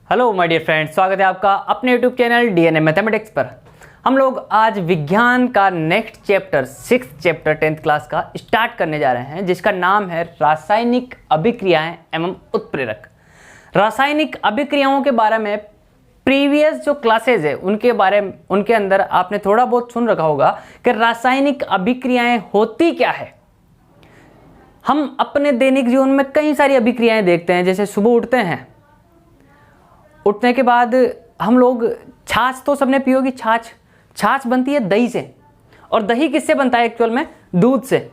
Hello my dear friends, स्वागत है आपका अपने यूट्यूब चैनल डीएनए मैथमेटिक्स पर। हम लोग आज विज्ञान का next chapter 6th chapter 10th class का स्टार्ट करने जा रहे हैं, जिसका नाम है रासायनिक अभिक्रियाएं एवं उत्प्रेरक। रासायनिक अभिक्रियाओं के बारे में प्रीवियस जो क्लासेज है उनके अंदर आपने थोड़ा बहुत सुन रखा होगा कि रासायनिक अभिक्रियाएं होती क्या है। हम अपने दैनिक जीवन में कई सारी अभिक्रियाएं देखते हैं, जैसे सुबह उठने के बाद हम लोग छाछ तो सबने पी होगी। छाछ बनती है दही से, और दही किससे बनता है एक्चुअल में? दूध से।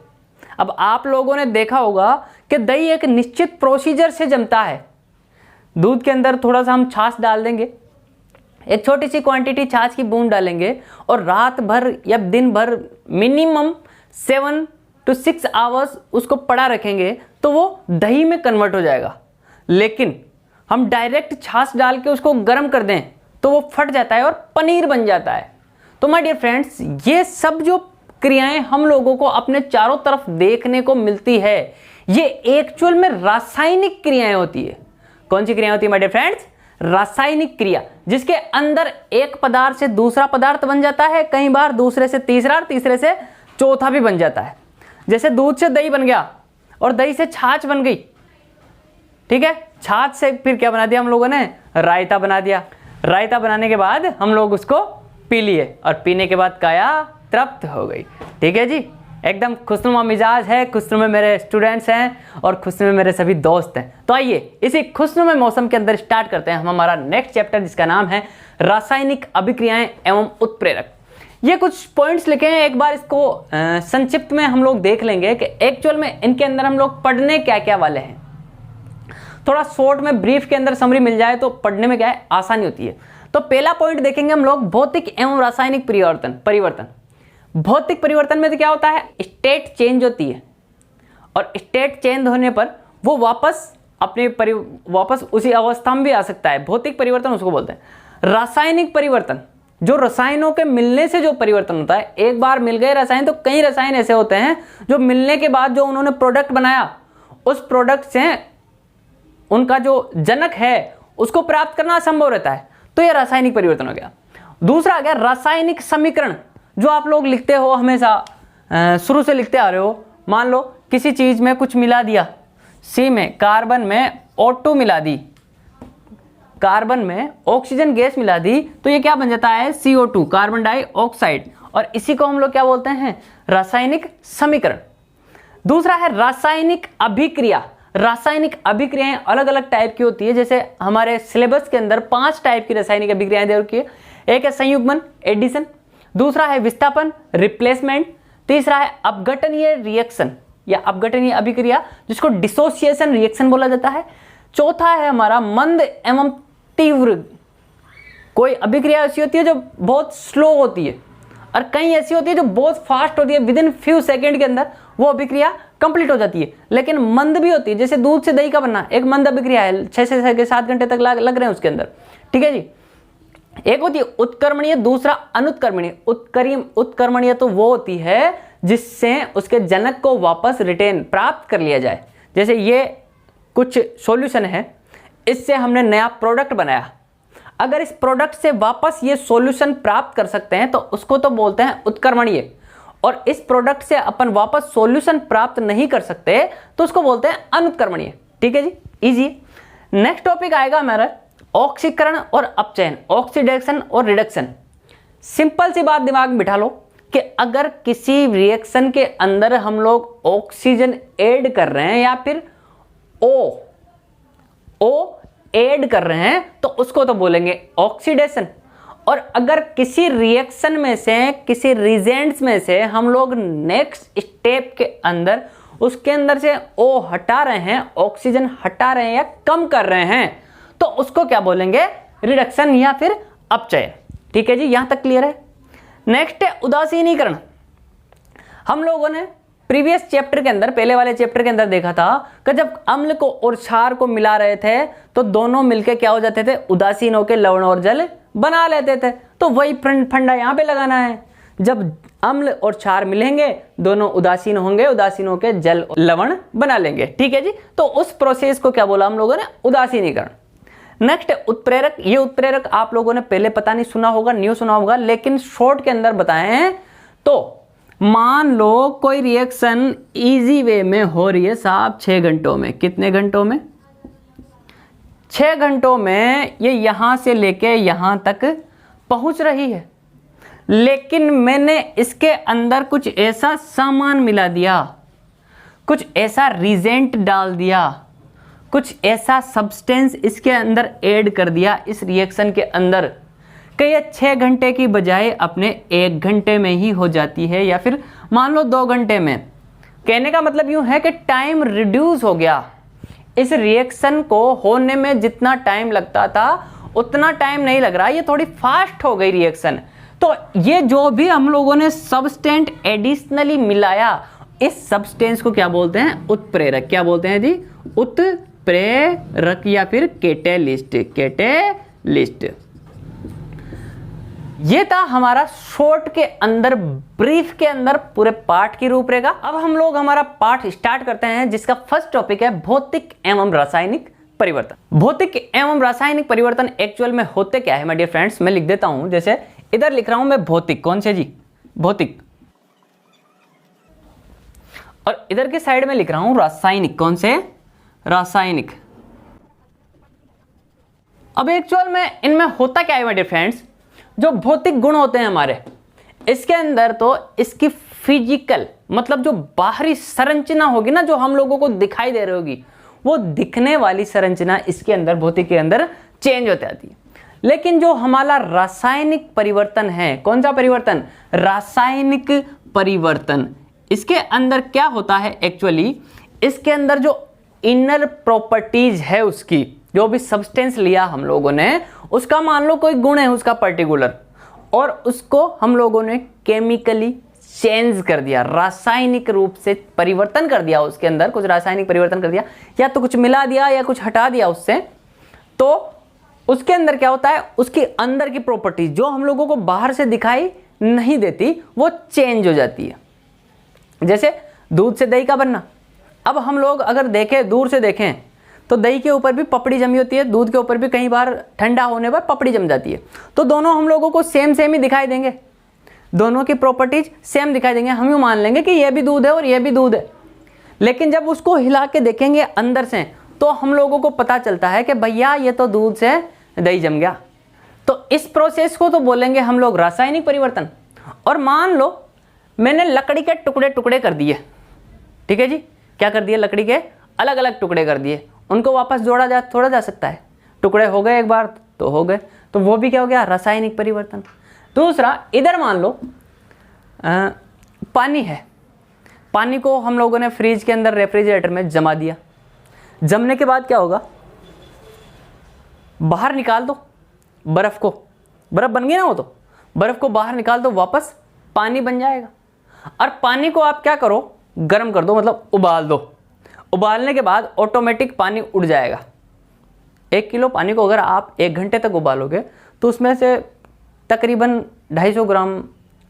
अब आप लोगों ने देखा होगा कि दही एक निश्चित प्रोसीजर से जमता है। दूध के अंदर थोड़ा सा हम छाछ डाल देंगे, एक छोटी सी क्वांटिटी छाछ की बूंद डालेंगे, और रात भर या दिन भर मिनिमम 7 to 6 आवर्स उसको पड़ा रखेंगे तो वो दही में कन्वर्ट हो जाएगा। लेकिन हम डायरेक्ट छाछ डाल के उसको गर्म कर दें तो वो फट जाता है और पनीर बन जाता है। तो माय डियर फ्रेंड्स, ये सब जो क्रियाएं हम लोगों को अपने चारों तरफ देखने को मिलती है, ये एक्चुअल में रासायनिक क्रियाएं होती है। कौन सी क्रियाएं होती है माय डियर फ्रेंड्स? रासायनिक क्रिया, जिसके अंदर एक पदार्थ से दूसरा पदार्थ बन जाता है, कई बार दूसरे से तीसरा और तीसरे से चौथा भी बन जाता है। जैसे दूध से दही बन गया और दही से छाछ बन गई, ठीक है। छाछ से फिर क्या बना दिया हम लोगों ने? रायता बना दिया। रायता बनाने के बाद हम लोग उसको पी लिए, और पीने के बाद काया तृप्त हो गई, ठीक है जी। एकदम खुशनुमा मिजाज है, खुशनुमा मेरे स्टूडेंट्स हैं और खुशनुमा मेरे सभी दोस्त हैं। तो आइए इसी खुशनुमा मौसम के अंदर स्टार्ट करते हैं हम हमारा नेक्स्ट चैप्टर, जिसका नाम है रासायनिक अभिक्रियाएं एवं उत्प्रेरक। ये कुछ पॉइंट्स लिखे हैं, एक बार इसको संक्षिप्त में हम लोग देख लेंगे कि एक्चुअल में इनके अंदर हम लोग पढ़ने क्या क्या वाले हैं। थोड़ा शॉर्ट में ब्रीफ के अंदर समरी मिल जाए तो पढ़ने में क्या है, आसानी होती है। तो पहला पॉइंट देखेंगे हम लोग, भौतिक एवं रासायनिक परिवर्तन। भौतिक परिवर्तन में तो क्या होता है, स्टेट चेंज होती है, और स्टेट चेंज होने पर वो वापस उसी अवस्था में भी आ सकता है। भौतिक परिवर्तन उसको बोलते हैं। रासायनिक परिवर्तन, जो रसायनों के मिलने से जो परिवर्तन होता है। एक बार मिल गए रसायन तो कई रसायन ऐसे होते हैं जो मिलने के बाद जो उन्होंने प्रोडक्ट बनाया, उस प्रोडक्ट से उनका जो जनक है उसको प्राप्त करना असंभव रहता है। तो यह रासायनिक परिवर्तन हो गया। दूसरा आ गया रासायनिक समीकरण, जो आप लोग लिखते हो हमेशा, शुरू से लिखते आ रहे हो। मान लो किसी चीज में कुछ मिला दिया, सी में कार्बन में O2 मिला दी, कार्बन में ऑक्सीजन गैस मिला दी, तो ये क्या बन जाता है? CO2, carbon dioxide. और इसी को हम लोग क्या बोलते हैं? रासायनिक समीकरण। दूसरा है रासायनिक अभिक्रिया। रासायनिक अभिक्रियाएं अलग अलग टाइप की होती है। जैसे हमारे सिलेबस के अंदर 5 टाइप की रासायनिक अभिक्रियाएं दे रखी है। एक है संयुग्मन, एडिशन। दूसरा है विस्थापन, रिप्लेसमेंट। तीसरा है अपघटनीय रिएक्शन या अपघटनीय अभिक्रिया, जिसको डिसोसिएशन रिएक्शन बोला जाता है। चौथा है हमारा मंद एवं तीव्र। कोई अभिक्रिया ऐसी होती है जो बहुत स्लो होती है, और कई ऐसी होती है जो बहुत फास्ट होती है, विद इन फ्यू सेकेंड के अंदर वो अभिक्रिया कंप्लीट हो जाती है। लेकिन मंद भी होती है, जैसे दूध से दही का बनना एक मंद अभिक्रिया है, 6 से 7 घंटे तक लग रहे हैं उसके अंदर, ठीक है जी। एक होती है उत्कर्मणीय, दूसरा अनुत्कर्मणीय। उत्कर्मणीय तो वो होती है जिससे उसके जनक को वापस रिटेन प्राप्त कर लिया जाए। जैसे ये कुछ सॉल्यूशन है, इससे हमने नया प्रोडक्ट बनाया, अगर इस प्रोडक्ट से वापस ये सॉल्यूशन प्राप्त कर सकते हैं तो उसको तो बोलते हैं उत्कर्मणीय, और इस प्रोडक्ट से अपन वापस सॉल्यूशन प्राप्त नहीं कर सकते तो उसको बोलते हैं अनुत्कर्मणीय, ठीक है जी। इजी। नेक्स्ट टॉपिक आएगा हमारा ऑक्सीकरण और अपचयन, ऑक्सीडेशन और रिडक्शन। सिंपल सी बात दिमाग में बिठा लो कि अगर किसी रिएक्शन के अंदर हम लोग ऑक्सीजन ऐड कर रहे हैं या फिर ओ ऐड कर रहे हैं तो उसको तो बोलेंगे ऑक्सीडेशन। और अगर किसी रिएक्शन में से, किसी रिजेंट्स में से हम लोग नेक्स्ट स्टेप के अंदर उसके अंदर से O हटा रहे हैं, ऑक्सीजन हटा रहे हैं या कम कर रहे हैं, तो उसको क्या बोलेंगे? रिडक्शन या फिर अपचयन, ठीक है जी। यहां तक क्लियर है। नेक्स्ट है उदासीनीकरण। हम लोगों ने प्रीवियस चैप्टर के अंदर, पहले वाले चैप्टर के अंदर देखा था कि जब अम्ल को और क्षार को मिला रहे थे तो दोनों मिलके क्या हो जाते थे? उदासीन होकर लवण और जल बना लेते थे। तो वही फंडा यहां पे लगाना है। जब अम्ल और क्षार मिलेंगे दोनों उदासीन होंगे, उदासीन होकर जल लवण बना लेंगे, ठीक है जी। तो उस प्रोसेस को क्या बोला हम लोगों ने? उदासीनीकरण। नेक्स्ट उत्प्रेरक। ये उत्प्रेरक आप लोगों ने पहले पता नहीं सुना होगा, न्यू सुना होगा, लेकिन शॉर्ट के अंदर बताएं तो मान लो कोई रिएक्शन इजी वे में हो रही है साहब 6 घंटों में। कितने घंटों में? 6 घंटों में ये यहां से लेके यहां तक पहुंच रही है, लेकिन मैंने इसके अंदर कुछ ऐसा सामान मिला दिया, कुछ ऐसा रिजेंट डाल दिया, कुछ ऐसा सब्सटेंस इसके अंदर ऐड कर दिया इस रिएक्शन के अंदर कि ये 6 घंटे की बजाय अपने 1 घंटे में ही हो जाती है, या फिर मान लो 2 घंटे में। कहने का मतलब यूं है कि टाइम रिड्यूस हो गया। इस रिएक्शन को होने में जितना टाइम लगता था उतना टाइम नहीं लग रहा, ये थोड़ी फास्ट हो गई रिएक्शन। तो ये जो भी हम लोगों ने सब्सटेंट एडिशनली मिलाया, इस सब्सटेंस को क्या बोलते हैं? उत्प्रेरक। क्या बोलते हैं जी? उत्प्रेरक या फिर कैटेलिस्ट। कैटेलिस्ट। ये था हमारा शॉर्ट के अंदर, ब्रीफ के अंदर पूरे पाठ की रूपरेखा। अब हम लोग हमारा पाठ स्टार्ट करते हैं, जिसका फर्स्ट टॉपिक है भौतिक एवं रासायनिक परिवर्तन। भौतिक एवं रासायनिक परिवर्तन एक्चुअल में होते क्या है माय डियर फ्रेंड्स? मैं लिख देता हूं, जैसे इधर लिख रहा हूं मैं भौतिक। कौन से जी? भौतिक। और इधर की साइड में लिख रहा हूं रासायनिक। कौन से? रासायनिक। अब एक्चुअल में इनमें होता क्या है माय डियर फ्रेंड्स? जो भौतिक गुण होते हैं हमारे, इसके अंदर तो इसकी फिजिकल मतलब जो बाहरी संरचना होगी ना, जो हम लोगों को दिखाई दे रही होगी, वो दिखने वाली संरचना इसके अंदर भौतिक के अंदर चेंज होती आती है। लेकिन जो हमारा रासायनिक परिवर्तन है, कौन सा परिवर्तन? रासायनिक परिवर्तन। इसके अंदर क्या होता है एक्चुअली? इसके अंदर जो इनर प्रॉपर्टीज है उसकी, जो भी सब्सटेंस लिया हम लोगों ने, उसका मान लो कोई गुण है उसका पर्टिकुलर, और उसको हम लोगों ने केमिकली चेंज कर दिया, रासायनिक रूप से परिवर्तन कर दिया। उसके अंदर कुछ रासायनिक परिवर्तन कर दिया, या तो कुछ मिला दिया या कुछ हटा दिया उससे। तो उसके अंदर क्या होता है? उसके अंदर की प्रॉपर्टीज जो हम लोगों को बाहर से दिखाई नहीं देती, वो चेंज हो जाती है। जैसे दूध से दही का बनना। अब हम लोग अगर देखें, दूर से देखें, तो दही के ऊपर भी पपड़ी जमी होती है, दूध के ऊपर भी कई बार ठंडा होने पर पपड़ी जम जाती है। तो दोनों हम लोगों को सेम ही दिखाई देंगे, दोनों की प्रॉपर्टीज सेम दिखाई देंगे। हम यूँ मान लेंगे कि यह भी दूध है और यह भी दूध है। लेकिन जब उसको हिला के देखेंगे अंदर से, तो हम लोगों को पता चलता है कि भैया ये तो दूध से दही जम गया। तो इस प्रोसेस को तो बोलेंगे हम लोग रासायनिक परिवर्तन। और मान लो मैंने लकड़ी के टुकड़े टुकड़े कर दिए, ठीक है जी, क्या कर दिए? लकड़ी के अलग अलग टुकड़े कर दिए, उनको वापस जोड़ा थोड़ा जा सकता है। टुकड़े हो गए एक बार तो हो गए, तो वो भी क्या हो गया? रासायनिक परिवर्तन। दूसरा, इधर मान लो पानी है, पानी को हम लोगों ने फ्रिज के अंदर रेफ्रिजरेटर में जमा दिया। जमने के बाद क्या होगा? बाहर निकाल दो बर्फ को, बर्फ बन गई ना वो, तो बर्फ को बाहर निकाल दो, वापस पानी बन जाएगा। और पानी को आप क्या करो? गर्म कर दो, मतलब उबाल दो। उबालने के बाद ऑटोमेटिक पानी उड़ जाएगा। 1 किलो पानी को अगर आप 1 घंटे तक उबालोगे तो उसमें से तकरीबन 250 ग्राम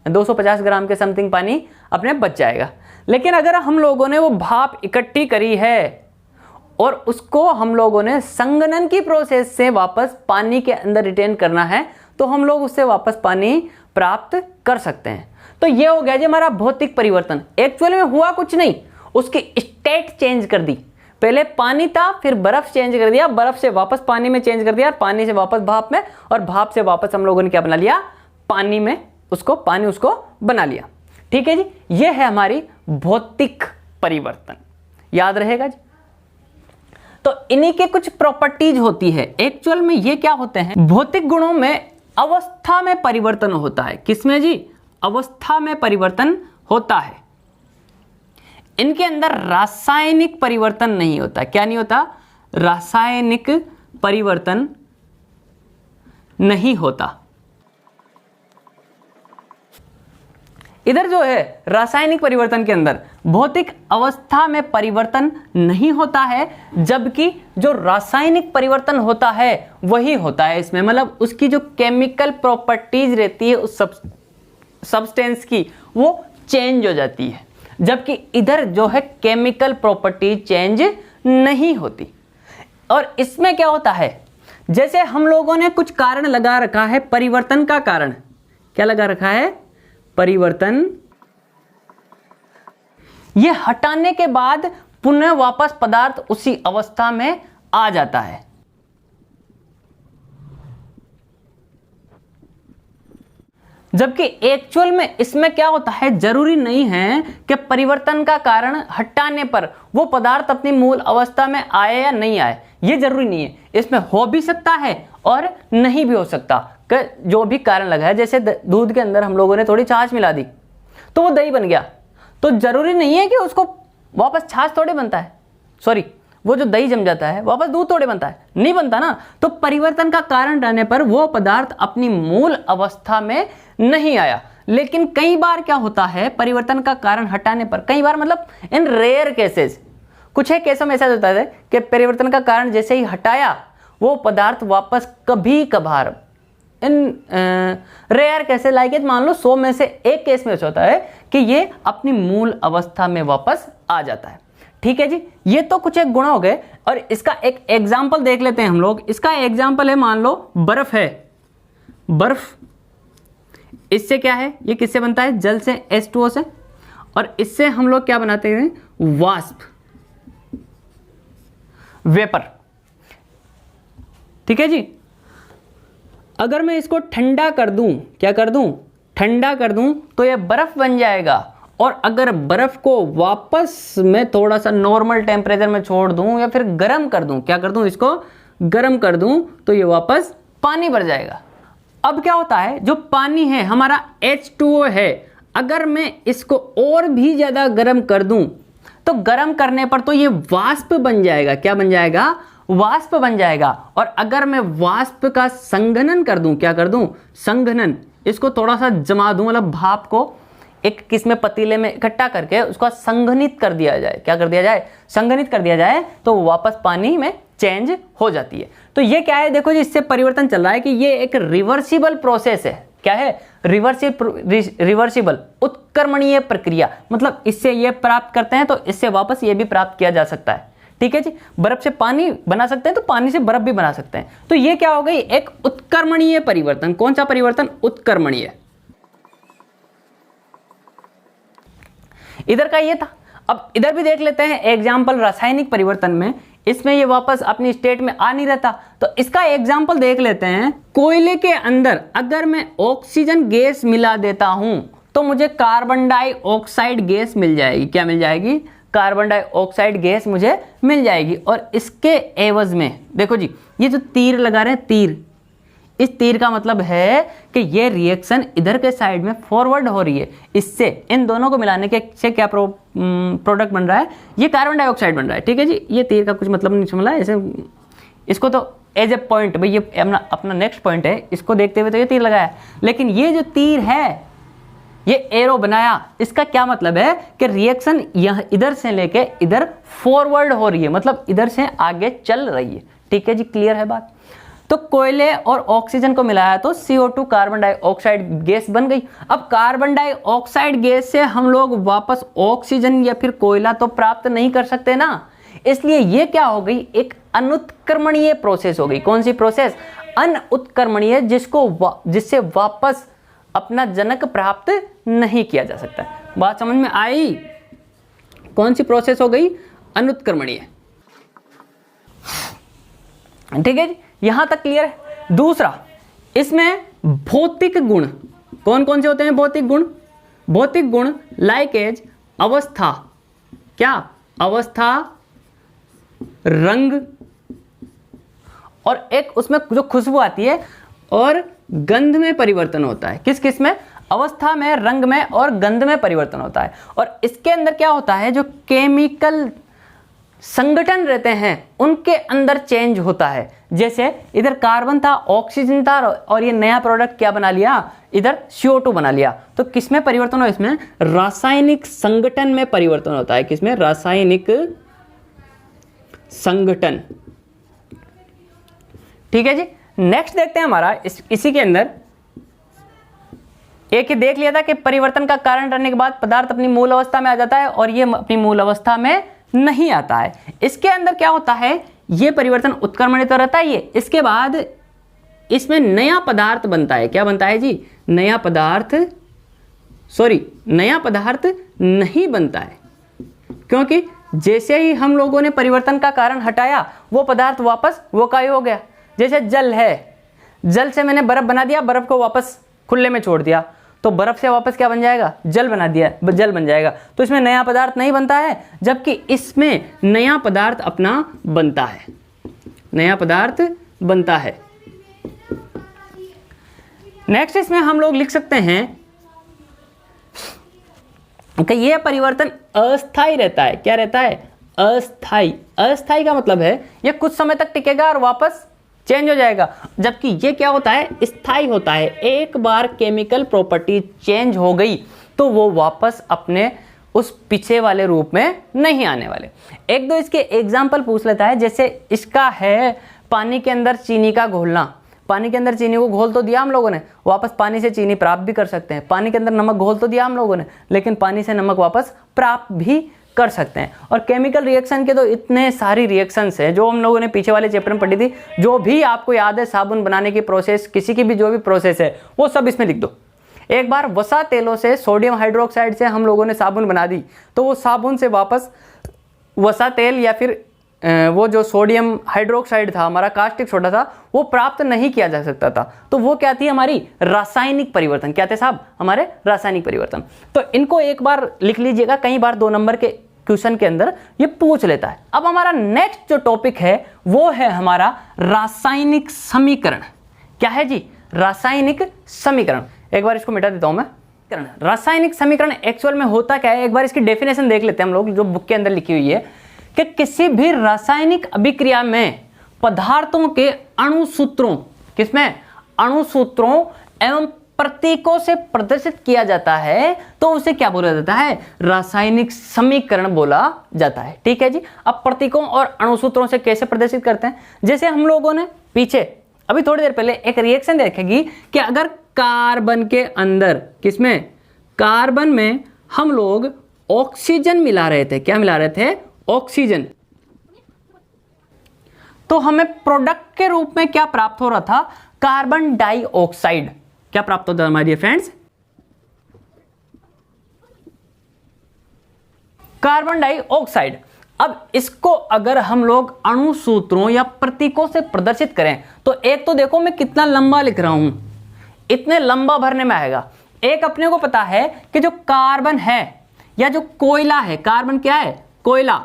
250 ग्राम के समथिंग पानी अपने बच जाएगा। लेकिन अगर हम लोगों ने वो भाप इकट्ठी करी है और उसको हम लोगों ने संघनन की प्रोसेस से वापस पानी के अंदर रिटेन करना है, तो हम लोग उससे वापस पानी प्राप्त कर सकते हैं। तो ये हो गया जी हमारा भौतिक परिवर्तन। एक्चुअल में हुआ कुछ नहीं, उसकी स्टेट चेंज कर दी। पहले पानी था, फिर बर्फ चेंज कर दिया, बर्फ से वापस पानी में चेंज कर दिया, पानी से वापस भाप में, और भाप से वापस हम लोगों ने क्या बना लिया? पानी में पानी उसको बना लिया। ठीक है जी, ये है हमारी भौतिक परिवर्तन। याद रहेगा जी। तो इन्हीं के कुछ प्रॉपर्टीज होती है। एक्चुअल में ये क्या होते हैं? भौतिक गुणों में अवस्था में परिवर्तन होता है। किसमें जी? अवस्था में परिवर्तन होता है। इनके अंदर रासायनिक परिवर्तन नहीं होता। क्या नहीं होता? रासायनिक परिवर्तन नहीं होता। इधर जो है रासायनिक परिवर्तन के अंदर भौतिक अवस्था में परिवर्तन नहीं होता है, जबकि जो रासायनिक परिवर्तन होता है वही होता है इसमें। मतलब उसकी जो केमिकल प्रॉपर्टीज रहती है उस सब्सटेंस की, वो चेंज हो जाती है, जबकि इधर जो है केमिकल प्रॉपर्टी चेंज नहीं होती। और इसमें क्या होता है? जैसे हम लोगों ने कुछ कारण लगा रखा है परिवर्तन का कारण, क्या लगा रखा है? परिवर्तन। ये हटाने के बाद पुनः वापस पदार्थ उसी अवस्था में आ जाता है। जबकि एक्चुअल में इसमें क्या होता है, जरूरी नहीं है कि परिवर्तन का कारण हटाने पर वो पदार्थ अपनी मूल अवस्था में आए या नहीं आए, ये जरूरी नहीं है। इसमें हो भी सकता है और नहीं भी हो सकता कि जो भी कारण लगा है, जैसे दूध के अंदर हम लोगों ने थोड़ी छाछ मिला दी तो वो दही बन गया, तो जरूरी नहीं है कि उसको वापस छाछ थोड़े बनता है, सॉरी वो जो दही जम जाता है वापस दूध थोड़े बनता है, नहीं बनता ना। तो परिवर्तन का कारण रहने पर वो पदार्थ अपनी मूल अवस्था में नहीं आया। लेकिन कई बार क्या होता है, परिवर्तन का कारण हटाने पर, कई बार मतलब इन रेयर केसेस, कुछ एक केसों में ऐसा होता है कि परिवर्तन का कारण जैसे ही हटाया वो पदार्थ वापस कभी कभार, इन रेयर केसेस लाइक मान लो 100 में से एक केस में ऐसा होता है कि ये अपनी मूल अवस्था में वापस आ जाता है। ठीक है जी, ये तो कुछ एक गुण हो गए। और इसका एक एग्जाम्पल देख लेते हैं हम लोग। इसका एग्जाम्पल है, मान लो बर्फ है, बर्फ, इससे क्या है, ये किससे बनता है? जल से, H2O से। और इससे हम लोग क्या बनाते हैं? वाष्प, वेपर। ठीक है जी। अगर मैं इसको ठंडा कर दूं, क्या कर दूं? ठंडा कर दूं तो ये बर्फ बन जाएगा। और अगर बर्फ को वापस मैं थोड़ा सा नॉर्मल टेम्परेचर में छोड़ दूं या फिर गर्म कर दूं, क्या कर दूं? इसको गर्म कर दूं तो ये वापस पानी बन जाएगा। अब क्या होता है, जो पानी है हमारा H2O है, अगर मैं इसको और भी ज्यादा गर्म कर दूं तो गर्म करने पर तो ये वाष्प बन जाएगा। क्या बन जाएगा? वाष्प बन जाएगा। और अगर मैं वाष्प का संघनन कर दूं, क्या कर दूं? संघनन, इसको थोड़ा सा जमा दूं, मतलब भाप को एक किस में पतीले में इकट्ठा करके उसको संघनित कर दिया जाए, क्या कर दिया जाए? संघनित कर दिया जाए, तो वापस पानी में चेंज हो जाती है। तो ये क्या है, देखो जी, इससे परिवर्तन चल रहा है कि ये एक रिवर्सिबल प्रोसेस है। क्या है? रिवर्सिबल, उत्क्रमणीय प्रक्रिया। मतलब इससे ये प्राप्त करते हैं तो इससे वापस ये भी प्राप्त किया जा सकता है। ठीक है जी, बर्फ से पानी बना सकते हैं तो पानी से बर्फ भी बना सकते हैं। तो ये क्या हो गई? एक उत्क्रमणीय परिवर्तन। कौन सा परिवर्तन? उत्क्रमणीय। इधर का ये था। अब इधर भी देख लेते हैं एग्जाम्पल रासायनिक परिवर्तन में। इसमें ये वापस अपनी स्टेट में आ नहीं रहता, तो इसका एग्जाम्पल देख लेते हैं। कोयले के अंदर अगर मैं ऑक्सीजन गैस मिला देता हूं तो मुझे कार्बन डाइऑक्साइड गैस मिल जाएगी। क्या मिल जाएगी? कार्बन डाइऑक्साइड गैस मुझे मिल जाएगी। और इसके एवज में देखो जी, ये जो तीर लगा रहे हैं, तीर, इस तीर का मतलब है कि ये रिएक्शन इधर के साइड में फॉरवर्ड हो रही है। इससे इन दोनों को मिलाने के से क्या प्रोडक्ट बन रहा है? ये कार्बन डाइऑक्साइड बन रहा है। ठीक है जी, ये तीर का कुछ मतलब नहीं समझ ऐसे, इसको तो एज ए पॉइंट, भाई ये अपना नेक्स्ट पॉइंट है, इसको देखते हुए तो ये तीर लगाया। लेकिन ये जो तीर है, ये एरो बनाया, इसका क्या मतलब है कि रिएक्शन यह इधर से लेके इधर फॉरवर्ड हो रही है, मतलब इधर से आगे चल रही है। ठीक है जी, क्लियर है बात? तो कोयले और ऑक्सीजन को मिलाया तो CO2 कार्बन डाइऑक्साइड गैस बन गई। अब कार्बन डाइऑक्साइड गैस से हम लोग वापस ऑक्सीजन या फिर कोयला तो प्राप्त नहीं कर सकते ना, इसलिए ये क्या हो गई? एक अनुत्क्रमणीय प्रोसेस हो गई। कौन सी प्रोसेस? अनुत्क्रमणीय, जिससे वापस अपना जनक प्राप्त नहीं किया जा सकता। बात समझ में आई? कौन सी प्रोसेस हो गई? अनुत्क्रमणीय। ठीक है जी, यहां तक क्लियर है। दूसरा, इसमें भौतिक गुण कौन कौन से होते हैं? भौतिक गुण, भौतिक गुण लाइक एज अवस्था, क्या? अवस्था, रंग, और एक उसमें जो खुशबू आती है, और गंध में परिवर्तन होता है। किस किस में? अवस्था में, रंग में और गंध में परिवर्तन होता है। और इसके अंदर क्या होता है? जो केमिकल संगठन रहते हैं उनके अंदर चेंज होता है। जैसे इधर कार्बन था, ऑक्सीजन था, और ये नया प्रोडक्ट क्या बना लिया? इधर CO2 बना लिया। तो किसमें परिवर्तन हो? इसमें रासायनिक संगठन में परिवर्तन होता है। किसमें? रासायनिक संगठन। ठीक है जी, नेक्स्ट देखते हैं हमारा इसी के अंदर एक ही देख लिया था कि परिवर्तन का कारण रहने के बाद पदार्थ अपनी मूल अवस्था में आ जाता है, और ये अपनी मूल अवस्था में नहीं आता है। इसके अंदर क्या होता है? ये परिवर्तन उत्क्रमणित तो रहता है ये, इसके बाद इसमें नया पदार्थ बनता है। क्या बनता है जी? नया पदार्थ नहीं बनता है, क्योंकि जैसे ही हम लोगों ने परिवर्तन का कारण हटाया वो पदार्थ वापस वो का ही हो गया। जैसे जल है, जल से मैंने बर्फ बना दिया, बर्फ को वापस खुले में छोड़ दिया, तो बर्फ से वापस क्या बन जाएगा? जल बना दिया, जल बन जाएगा। तो इसमें नया पदार्थ नहीं बनता है, जबकि इसमें नया पदार्थ अपना बनता है, नया पदार्थ बनता है। नेक्स्ट इसमें हम लोग लिख सकते हैं कि यह परिवर्तन अस्थायी रहता है। क्या रहता है? अस्थायी। अस्थायी का मतलब है यह कुछ समय तक टिकेगा और वापस चेंज हो जाएगा, जबकि ये क्या होता है? स्थायी होता है। एक बार केमिकल प्रॉपर्टी चेंज हो गई तो वो वापस अपने उस पीछे वाले रूप में नहीं आने वाले। एक दो इसके एग्जाम्पल पूछ लेता है। जैसे इसका है पानी के अंदर चीनी का घोलना। पानी के अंदर चीनी को घोल तो दिया हम लोगों ने, वापस पानी से चीनी प्राप्त भी कर सकते हैं। पानी के अंदर नमक घोल तो दिया हम लोगों ने, लेकिन पानी से नमक वापस प्राप्त भी कर सकते हैं। और केमिकल रिएक्शन के तो इतने सारी रिएक्शंस हैं जो हम लोगों ने पीछे वाले चैप्टर में पढ़ी थी। जो भी आपको याद है साबुन बनाने की प्रोसेस, किसी की भी जो भी प्रोसेस है वो सब इसमें लिख दो। एक बार वसा तेलों से सोडियम हाइड्रोक्साइड से हम लोगों ने साबुन बना दी, तो वो साबुन से वापस वसा तेल या फिर वो जो सोडियम हाइड्रोक्साइड था, हमारा कास्टिक सोडा था, वो प्राप्त नहीं किया जा सकता था। तो वो क्या थी? हमारी रासायनिक परिवर्तन। क्या थे साहब? हमारे रासायनिक परिवर्तन। तो इनको एक बार लिख लीजिएगा, कई बार 2 नंबर के क्वेश्चन के अंदर ये पूछ लेता है। अब हमारा नेक्स्ट जो टॉपिक है वो है हमारा रासायनिक समीकरण। क्या है जी? रासायनिक समीकरण। एक बार इसको मिटा देता हूं मैं। रासायनिक समीकरण एक्चुअल में होता क्या है, एक बार इसकी डेफिनेशन देख लेते हैं हम लोग, जो बुक के अंदर लिखी हुई है कि किसी भी रासायनिक अभिक्रिया में पदार्थों के अणुसूत्रों, किसमें? अणुसूत्रों एवं प्रतीकों से प्रदर्शित किया जाता है, तो उसे क्या बोला जाता है? रासायनिक समीकरण बोला जाता है। ठीक है जी। अब प्रतीकों और अणुसूत्रों से कैसे प्रदर्शित करते हैं? जैसे हम लोगों ने पीछे अभी थोड़ी देर पहले एक रिएक्शन देखेगी कि अगर कार्बन के अंदर, किसमें? कार्बन में हम लोग ऑक्सीजन मिला रहे थे। क्या मिला रहे थे? ऑक्सीजन। तो हमें प्रोडक्ट के रूप में क्या प्राप्त हो रहा था? Carbon dioxide. क्या प्राप्त होता है हमारे फ्रेंड्स? Carbon dioxide. अब इसको अगर हम लोग अणुसूत्रों या प्रतीकों से प्रदर्शित करें तो एक तो देखो मैं कितना लंबा लिख रहा हूं, इतने लंबा भरने में आएगा। एक अपने को पता है कि जो कार्बन है या जो कोयला है, कार्बन क्या है? कोयला।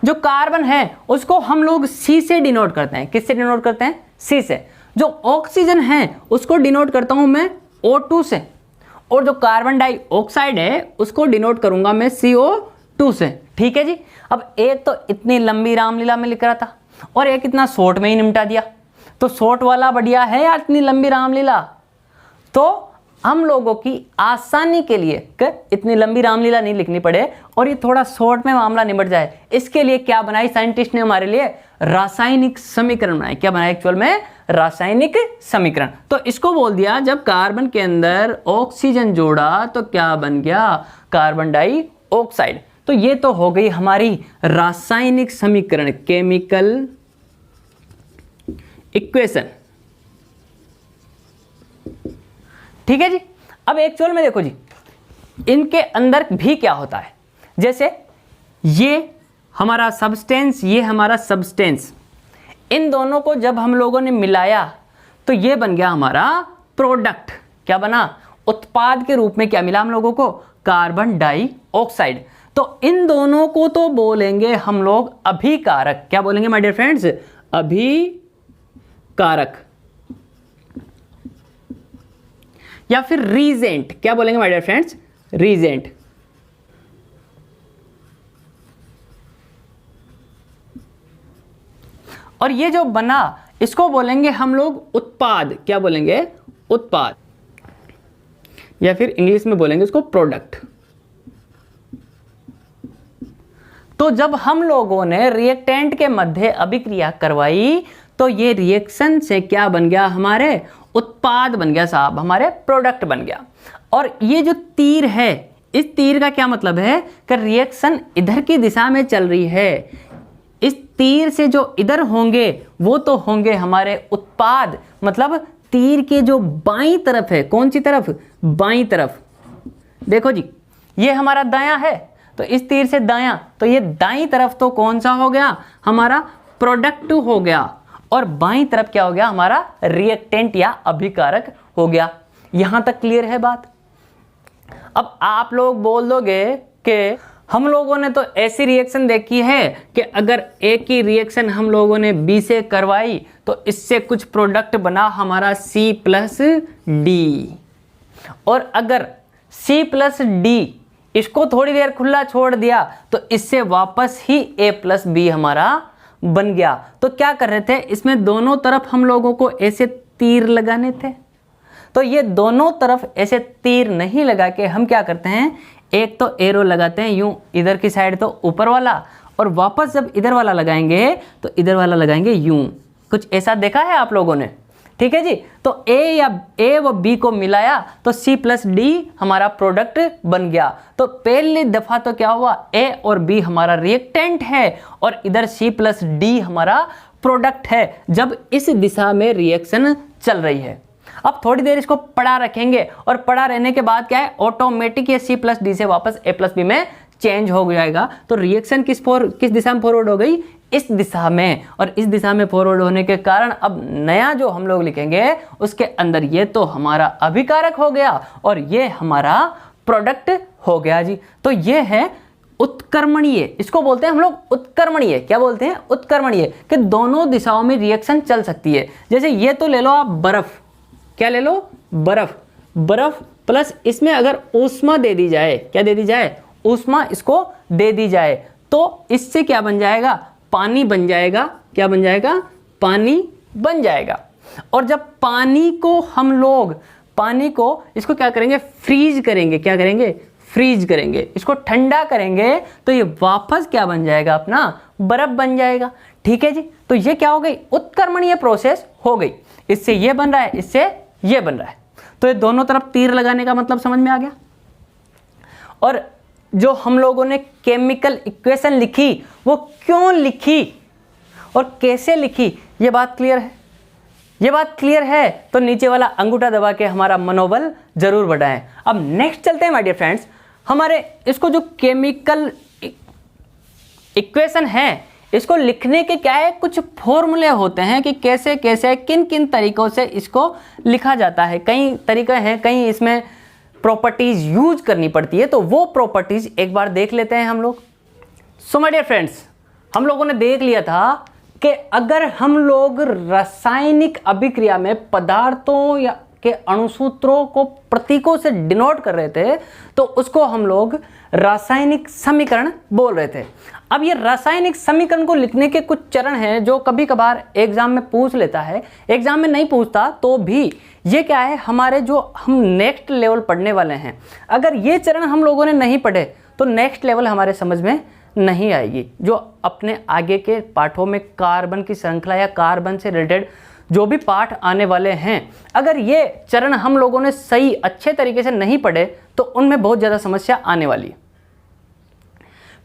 जो कार्बन है उसको हम लोग सी से डिनोट करते हैं। किससे डिनोट करते हैं? सी से। जो ऑक्सीजन है उसको डिनोट करता हूं मैं O2 से, और जो कार्बन डाइऑक्साइड है उसको डिनोट करूंगा मैं CO2 से। ठीक है जी। अब एक तो इतनी लंबी रामलीला में लिख रहा था और एक इतना शॉर्ट में ही निपटा दिया, तो शॉर्ट वाला बढ़िया है या इतनी लंबी रामलीला? तो हम लोगों की आसानी के लिए इतनी लंबी रामलीला नहीं लिखनी पड़े और ये थोड़ा शॉर्ट में मामला निपट जाए, इसके लिए क्या बनाई साइंटिस्ट ने हमारे लिए? रासायनिक समीकरण बनाए। क्या बनाया एक्चुअल में? रासायनिक समीकरण। तो इसको बोल दिया, जब कार्बन के अंदर ऑक्सीजन जोड़ा तो क्या बन गया? Carbon dioxide. तो ये तो हो गई हमारी रासायनिक समीकरण, केमिकल इक्वेशन। ठीक है जी। अब एक्चुअल में देखो जी, इनके अंदर भी क्या होता है। जैसे ये हमारा सब्सटेंस, ये हमारा सब्सटेंस, इन दोनों को जब हम लोगों ने मिलाया तो ये बन गया हमारा प्रोडक्ट। क्या बना? उत्पाद के रूप में क्या मिला हम लोगों को? Carbon dioxide. तो इन दोनों को तो बोलेंगे हम लोग अभिकारक। क्या बोलेंगे माय डियर फ्रेंड्स? अभिकारक या फिर रीजेंट। क्या बोलेंगे माय डियर फ्रेंड्स? रीजेंट। और ये जो बना इसको बोलेंगे हम लोग उत्पाद। क्या बोलेंगे? उत्पाद, या फिर इंग्लिश में बोलेंगे इसको प्रोडक्ट। तो जब हम लोगों ने रिएक्टेंट के मध्य अभिक्रिया करवाई तो ये रिएक्शन से क्या बन गया? हमारे उत्पाद बन गया साहब, हमारे प्रोडक्ट बन गया। और ये जो तीर है, इस तीर का क्या मतलब है कि रिएक्शन इधर की दिशा में चल रही है, इस तीर से जो इधर होंगे वो तो होंगे हमारे उत्पाद, मतलब तीर के जो बाईं तरफ है, कौन सी तरफ, बाईं तरफ। देखो जी ये हमारा दायां है, तो इस तीर से दायां, तो ये दाईं तरफ तो कौन सा हो गया, हमारा प्रोडक्ट हो गया, और बाईं तरफ क्या हो गया, हमारा रिएक्टेंट या अभिकारक हो गया। यहां तक क्लियर है बात। अब आप लोग बोल दोगे कि हम लोगों ने तो ऐसी रिएक्शन देखी है कि अगर ए की रिएक्शन हम लोगों ने बी से करवाई तो इससे कुछ प्रोडक्ट बना हमारा C+D, और अगर C+D इसको थोड़ी देर खुला छोड़ दिया तो इससे वापस ही A+B हमारा बन गया। तो क्या कर रहे थे, इसमें दोनों तरफ हम लोगों को ऐसे तीर लगाने थे, तो ये दोनों तरफ ऐसे तीर नहीं लगा के हम क्या करते हैं, एक तो एरो लगाते हैं यूं इधर की साइड तो ऊपर वाला, और वापस जब इधर वाला लगाएंगे तो इधर वाला लगाएंगे यूं। कुछ ऐसा देखा है आप लोगों ने, ठीक है जी। तो ए व बी को मिलाया तो C+D हमारा प्रोडक्ट बन गया। तो पहली दफा तो क्या हुआ, ए और बी हमारा रिएक्टेंट है और इधर C+D हमारा प्रोडक्ट है, जब इस दिशा में रिएक्शन चल रही है। अब थोड़ी देर इसको पड़ा रखेंगे और पड़ा रहने के बाद क्या है, ऑटोमेटिक ये C+D से वापस A+B में चेंज हो जाएगा। तो रिएक्शन किस दिशा में फॉरवर्ड हो गई, इस दिशा में, और इस दिशा में फॉरवर्ड होने के कारण अब नया जो हम लोग लिखेंगे उसके अंदर ये तो हमारा अभिकारक हो गया और ये हमारा प्रोडक्ट हो गया जी। तो ये है उत्क्रमणीय, इसको बोलते हैं हम लोग उत्क्रमणीय। क्या बोलते हैं, उत्क्रमणीय, कि दोनों दिशाओं में रिएक्शन चल सकती है। जैसे ये तो ले लो आप बर्फ, क्या ले लो, बर्फ, बर्फ प्लस इसमें अगर ऊष्मा दे दी जाए, क्या दे दी जाए, ऊष्मा इसको दे दी जाए, तो इससे क्या बन जाएगा, पानी बन जाएगा। क्या बन जाएगा, पानी बन जाएगा। और जब पानी को हम लोग, पानी को इसको क्या करेंगे, फ्रीज करेंगे, क्या करेंगे, फ्रीज करेंगे, इसको ठंडा करेंगे, तो ये वापस क्या बन जाएगा, अपना बर्फ बन जाएगा। ठीक है जी। तो ये क्या हो गई, उत्क्रमणीय प्रोसेस हो गई। इससे ये बन रहा है, इससे ये बन रहा है। तो ये दोनों तरफ तीर लगाने का मतलब समझ में आ गया। और जो हम लोगों ने केमिकल इक्वेशन लिखी वो क्यों लिखी और कैसे लिखी, ये बात क्लियर है। ये बात क्लियर है तो नीचे वाला अंगूठा दबा के हमारा मनोबल जरूर बढ़ाएं। अब नेक्स्ट चलते हैं माय डियर फ्रेंड्स, हमारे इसको जो केमिकल इक्वेशन है इसको लिखने के क्या है, कुछ फॉर्मूले होते हैं कि कैसे कैसे किन किन तरीकों से इसको लिखा जाता है। कई तरीके हैं, कई इसमें प्रॉपर्टीज यूज करनी पड़ती है, तो वो प्रॉपर्टीज एक बार देख लेते हैं हम लोग। सो माय डियर फ्रेंड्स, हम लोगों ने देख लिया था कि अगर हम लोग रासायनिक अभिक्रिया में पदार्थों या के अणुसूत्रों को प्रतीकों से डिनोट कर रहे थे तो उसको हम लोग रासायनिक समीकरण बोल रहे थे। अब ये रासायनिक समीकरण को लिखने के कुछ चरण हैं जो कभी कभार एग्जाम में पूछ लेता है, एग्जाम में नहीं पूछता तो भी ये क्या है, हमारे जो हम नेक्स्ट लेवल पढ़ने वाले हैं, अगर ये चरण हम लोगों ने नहीं पढ़े तो नेक्स्ट लेवल हमारे समझ में नहीं आएगी। जो अपने आगे के पाठों में कार्बन की श्रृंखला या कार्बन से रिलेटेड जो भी पाठ आने वाले हैं, अगर ये चरण हम लोगों ने सही अच्छे तरीके से नहीं पढ़े तो उनमें बहुत ज़्यादा समस्या आने वाली है।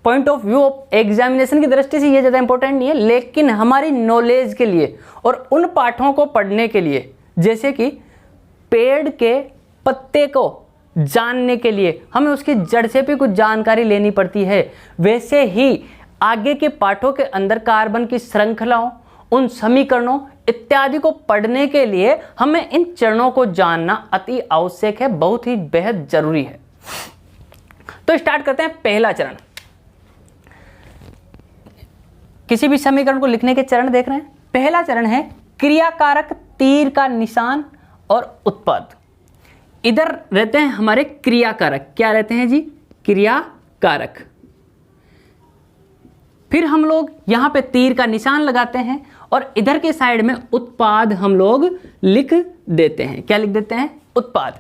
Point of view of examination की दृष्टि से ये ज़्यादा इंपॉर्टेंट नहीं है, लेकिन हमारी नॉलेज के लिए और उन पाठों को पढ़ने के लिए, जैसे कि पेड़ के पत्ते को जानने के लिए हमें उसकी जड़ से भी कुछ जानकारी लेनी पड़ती है, वैसे ही आगे के पाठों के अंदर कार्बन की श्रृंखलाओं, उन समीकरणों इत्यादि को पढ़ने के लिए हमें इन चरणों को जानना अति आवश्यक है, बहुत ही बेहद जरूरी है। तो स्टार्ट करते हैं पहला चरण। किसी भी समीकरण को लिखने के चरण देख रहे हैं। पहला चरण है क्रियाकारक, तीर का निशान और उत्पाद। इधर रहते हैं हमारे क्रियाकारक, क्या रहते हैं जी, क्रियाकारक। फिर हम लोग यहां पे तीर का निशान लगाते हैं और इधर के साइड में उत्पाद हम लोग लिख देते हैं। क्या लिख देते हैं, उत्पाद।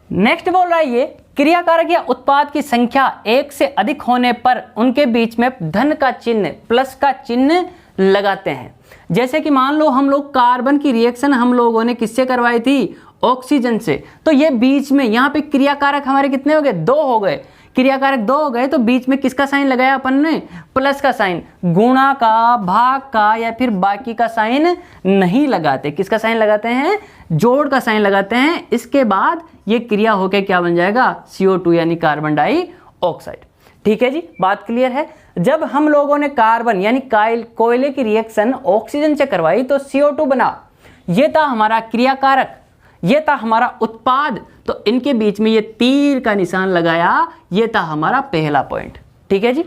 नेक्स्ट बोल रहा है ये क्रियाकारक या उत्पाद की संख्या एक से अधिक होने पर उनके बीच में धन का चिन्ह, प्लस का चिन्ह लगाते हैं। जैसे कि मान लो हम लोग कार्बन की रिएक्शन हम लोगों ने किससे करवाई थी, ऑक्सीजन से, तो ये बीच में यहाँ पे क्रियाकारक हमारे कितने हो गए, 2 हो गए। क्रियाकारक 2 हो गए तो बीच में किसका साइन लगाया अपन ने, प्लस का साइन। गुणा का, भाग का या फिर बाकी का साइन नहीं लगाते, किसका साइन लगाते हैं, जोड़ का साइन लगाते हैं। इसके बाद ये क्रिया होकर क्या बन जाएगा, CO2 यानी कार्बन डाइऑक्साइड। ठीक है जी, बात क्लियर है। जब हम लोगों ने कार्बन यानी कोयले की रिएक्शन ऑक्सीजन से करवाई तो CO2 बना, ये था हमारा क्रियाकारक, ये था हमारा उत्पाद। तो इनके बीच में ये तीर का निशान लगाया, ये था हमारा पहला पॉइंट। ठीक है जी।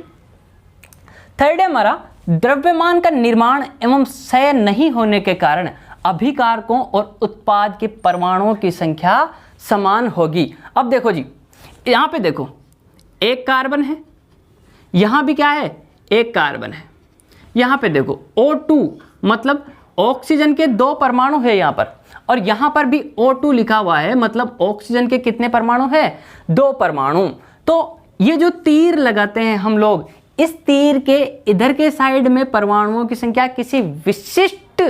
थर्ड है हमारा, द्रव्यमान का निर्माण एवं क्षय नहीं होने के कारण अभिकारकों और उत्पाद के परमाणुओं की संख्या समान होगी। अब देखो जी, यहां पे देखो एक कार्बन है, यहां भी क्या है, एक कार्बन है। यहां पे देखो O2 मतलब ऑक्सीजन के 2 परमाणु है यहां पर, और यहां पर भी O2 लिखा हुआ है, मतलब ऑक्सीजन के कितने परमाणु है, 2 परमाणु। तो ये जो तीर लगाते हैं हम लोग, इस तीर के इधर के साइड में परमाणुओं की संख्या किसी विशिष्ट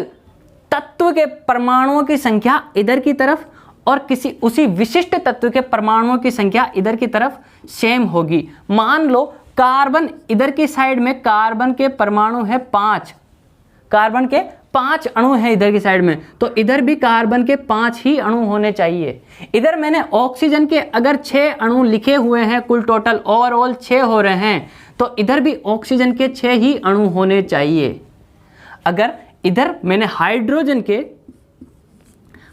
तत्व के परमाणुओं की संख्या इधर की तरफ और किसी उसी विशिष्ट तत्व के परमाणुओं की संख्या इधर की तरफ सेम होगी। मान लो कार्बन इधर की साइड में कार्बन के परमाणु है 5, कार्बन के 5 अणु हैं इधर की साइड में, तो इधर भी कार्बन के 5 ही अणु होने चाहिए। इधर मैंने ऑक्सीजन के अगर 6 अणु लिखे हुए हैं, कुल टोटल ओवरऑल 6 हो रहे हैं, तो इधर भी ऑक्सीजन के 6 ही अणु होने चाहिए। अगर इधर मैंने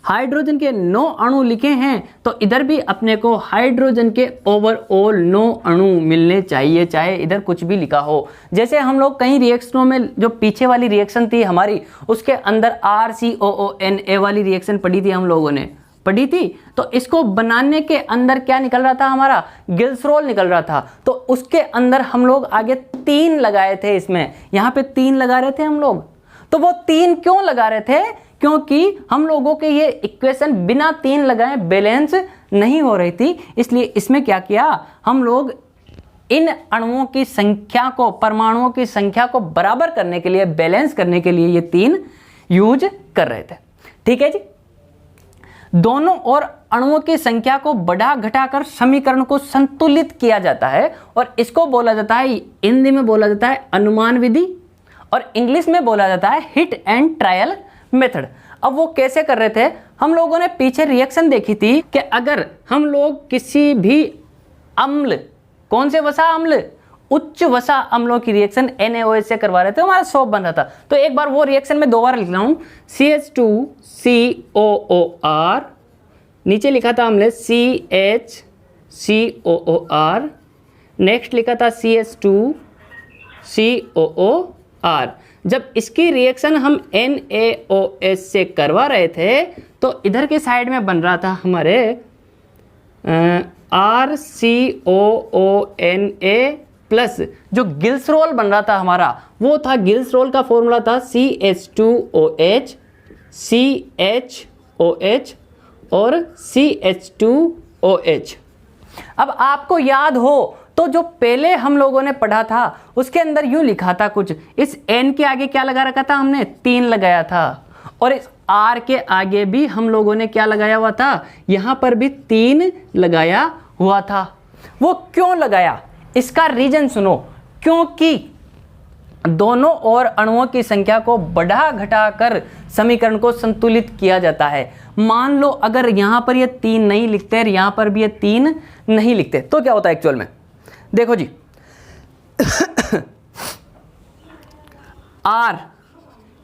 हाइड्रोजन के 9 अणु लिखे हैं, तो इधर भी अपने को हाइड्रोजन के ओवरऑल 9 अणु मिलने चाहिए, चाहे इधर कुछ भी लिखा हो। जैसे हम लोग कई रिएक्शनों में, जो पीछे वाली रिएक्शन थी हमारी, उसके अंदर RCOONA वाली रिएक्शन पढ़ी थी, हम लोगों ने पढ़ी थी। तो इसको बनाने के अंदर क्या निकल रहा था, हमारा ग्लिसरॉल निकल रहा था। तो उसके अंदर हम लोग आगे 3 लगाए थे, इसमें यहाँ पे 3 लगा रहे थे हम लोग। तो वो 3 क्यों लगा रहे थे, क्योंकि हम लोगों के ये इक्वेशन बिना 3 लगाए बैलेंस नहीं हो रही थी। इसलिए इसमें क्या किया, हम लोग इन अणुओं की संख्या को, परमाणुओं की संख्या को बराबर करने के लिए, बैलेंस करने के लिए ये 3 यूज कर रहे थे। ठीक है जी। दोनों और अणुओं की संख्या को बढ़ा घटाकर समीकरण को संतुलित किया जाता है, और इसको बोला जाता है, हिंदी में बोला जाता है अनुमान विधि, और इंग्लिश में बोला जाता है हिट एंड ट्रायल मेथड। अब वो कैसे कर रहे थे, हम लोगों ने पीछे रिएक्शन देखी थी कि अगर हम लोग किसी भी अम्ल, कौन से वसा अम्ल, उच्च वसा अम्लों की रिएक्शन NaOH से करवा रहे थे, हमारा सोप बन रहा था। तो एक बार वो रिएक्शन में 2 बार लिख रहा हूं, CH2COOR, नीचे लिखा था हमने CHCOOR, नेक्स्ट लिखा था CH2COOR। जब इसकी रिएक्शन हम NaOH से करवा रहे थे, तो इधर के साइड में बन रहा था हमारे RCOONA प्लस जो ग्लिसरॉल बन रहा था हमारा, वो था, ग्लिसरॉल का फॉर्मूला था CH2OH, CHOH और CH2OH। अब आपको याद हो तो जो पहले हम लोगों ने पढ़ा था उसके अंदर यूं लिखा था कुछ, इस N के आगे क्या लगा रखा था हमने, 3 लगाया था, और इस R के आगे भी हम लोगों ने क्या लगाया हुआ था, यहां पर भी 3 लगाया हुआ था। वो क्यों लगाया, इसका रीजन सुनो। क्योंकि दोनों और अणुओं की संख्या को बढ़ा घटाकर समीकरण को संतुलित किया जाता है। मान लो अगर यहां पर ये 3 नहीं लिखते और यहां पर भी ये 3 नहीं लिखते, तो क्या होता है एक्चुअल में, देखो जी R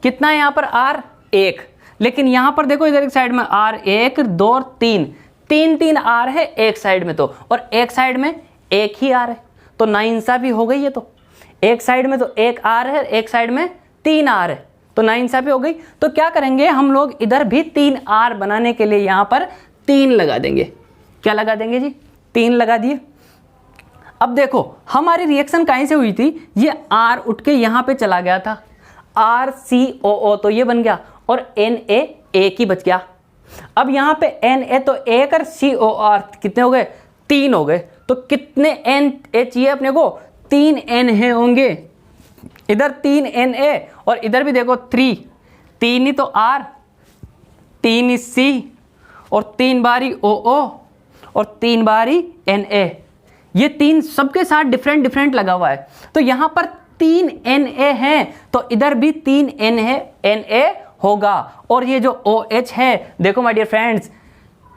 कितना है यहां पर, R 1, लेकिन यहां पर देखो इधर एक साइड में R 1, 2 और 3 R है एक साइड में, तो और एक साइड में 1 ही R है, तो नाइंसाफी हो गई है। तो एक साइड में तो 1 R है, एक साइड में 3 R है, तो नाइंसाफी हो गई। तो क्या करेंगे हम लोग, इधर भी 3 R बनाने के लिए यहां पर 3 लगा देंगे। क्या लगा देंगे जी, 3 लगा दिए। अब देखो हमारी रिएक्शन कहीं से हुई थी, ये R उठ के यहां पे चला गया था, RCOO तो ये बन गया, और Na एक ही बच गया। अब यहां पे Na तो 1 और COR कितने हो गए, 3 हो गए। तो कितने N चाहिए अपने को, 3 N है होंगे, इधर 3 Na और इधर भी देखो 3 ही तो R, 3 C और 3 बारी OO और 3 बारी Na, ये 3 सबके साथ डिफरेंट डिफरेंट लगा हुआ है, तो यहां पर 3 Na है, तो इधर भी 3 Na होगा। और ये जो OH है, देखो माय डियर फ्रेंड्स,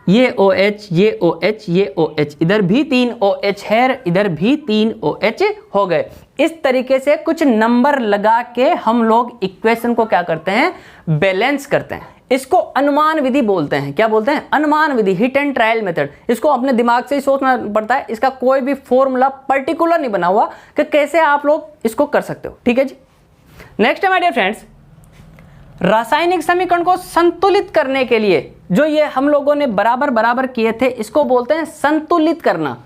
ये OH, ये OH, ये OH, इधर भी 3 OH है, इधर भी 3 OH हो गए। इस तरीके से कुछ नंबर लगा के हम लोग इक्वेशन को क्या करते हैं, बैलेंस करते हैं। इसको अनुमान विधि बोलते हैं। क्या बोलते हैं? अनुमान विधि, हिट एंड ट्रायल मेथड। इसको अपने दिमाग से ही सोचना पड़ता है, इसका कोई भी फॉर्मूला पर्टिकुलर नहीं बना हुआ कि कैसे आप लोग इसको कर सकते हो। ठीक है जी। नेक्स्ट है माय डियर फ्रेंड्स, रासायनिक समीकरण को संतुलित करने के लिए जो ये हम लोगों ने बराबर बराबर किए थे, इसको बोलते हैं संतुलित करना।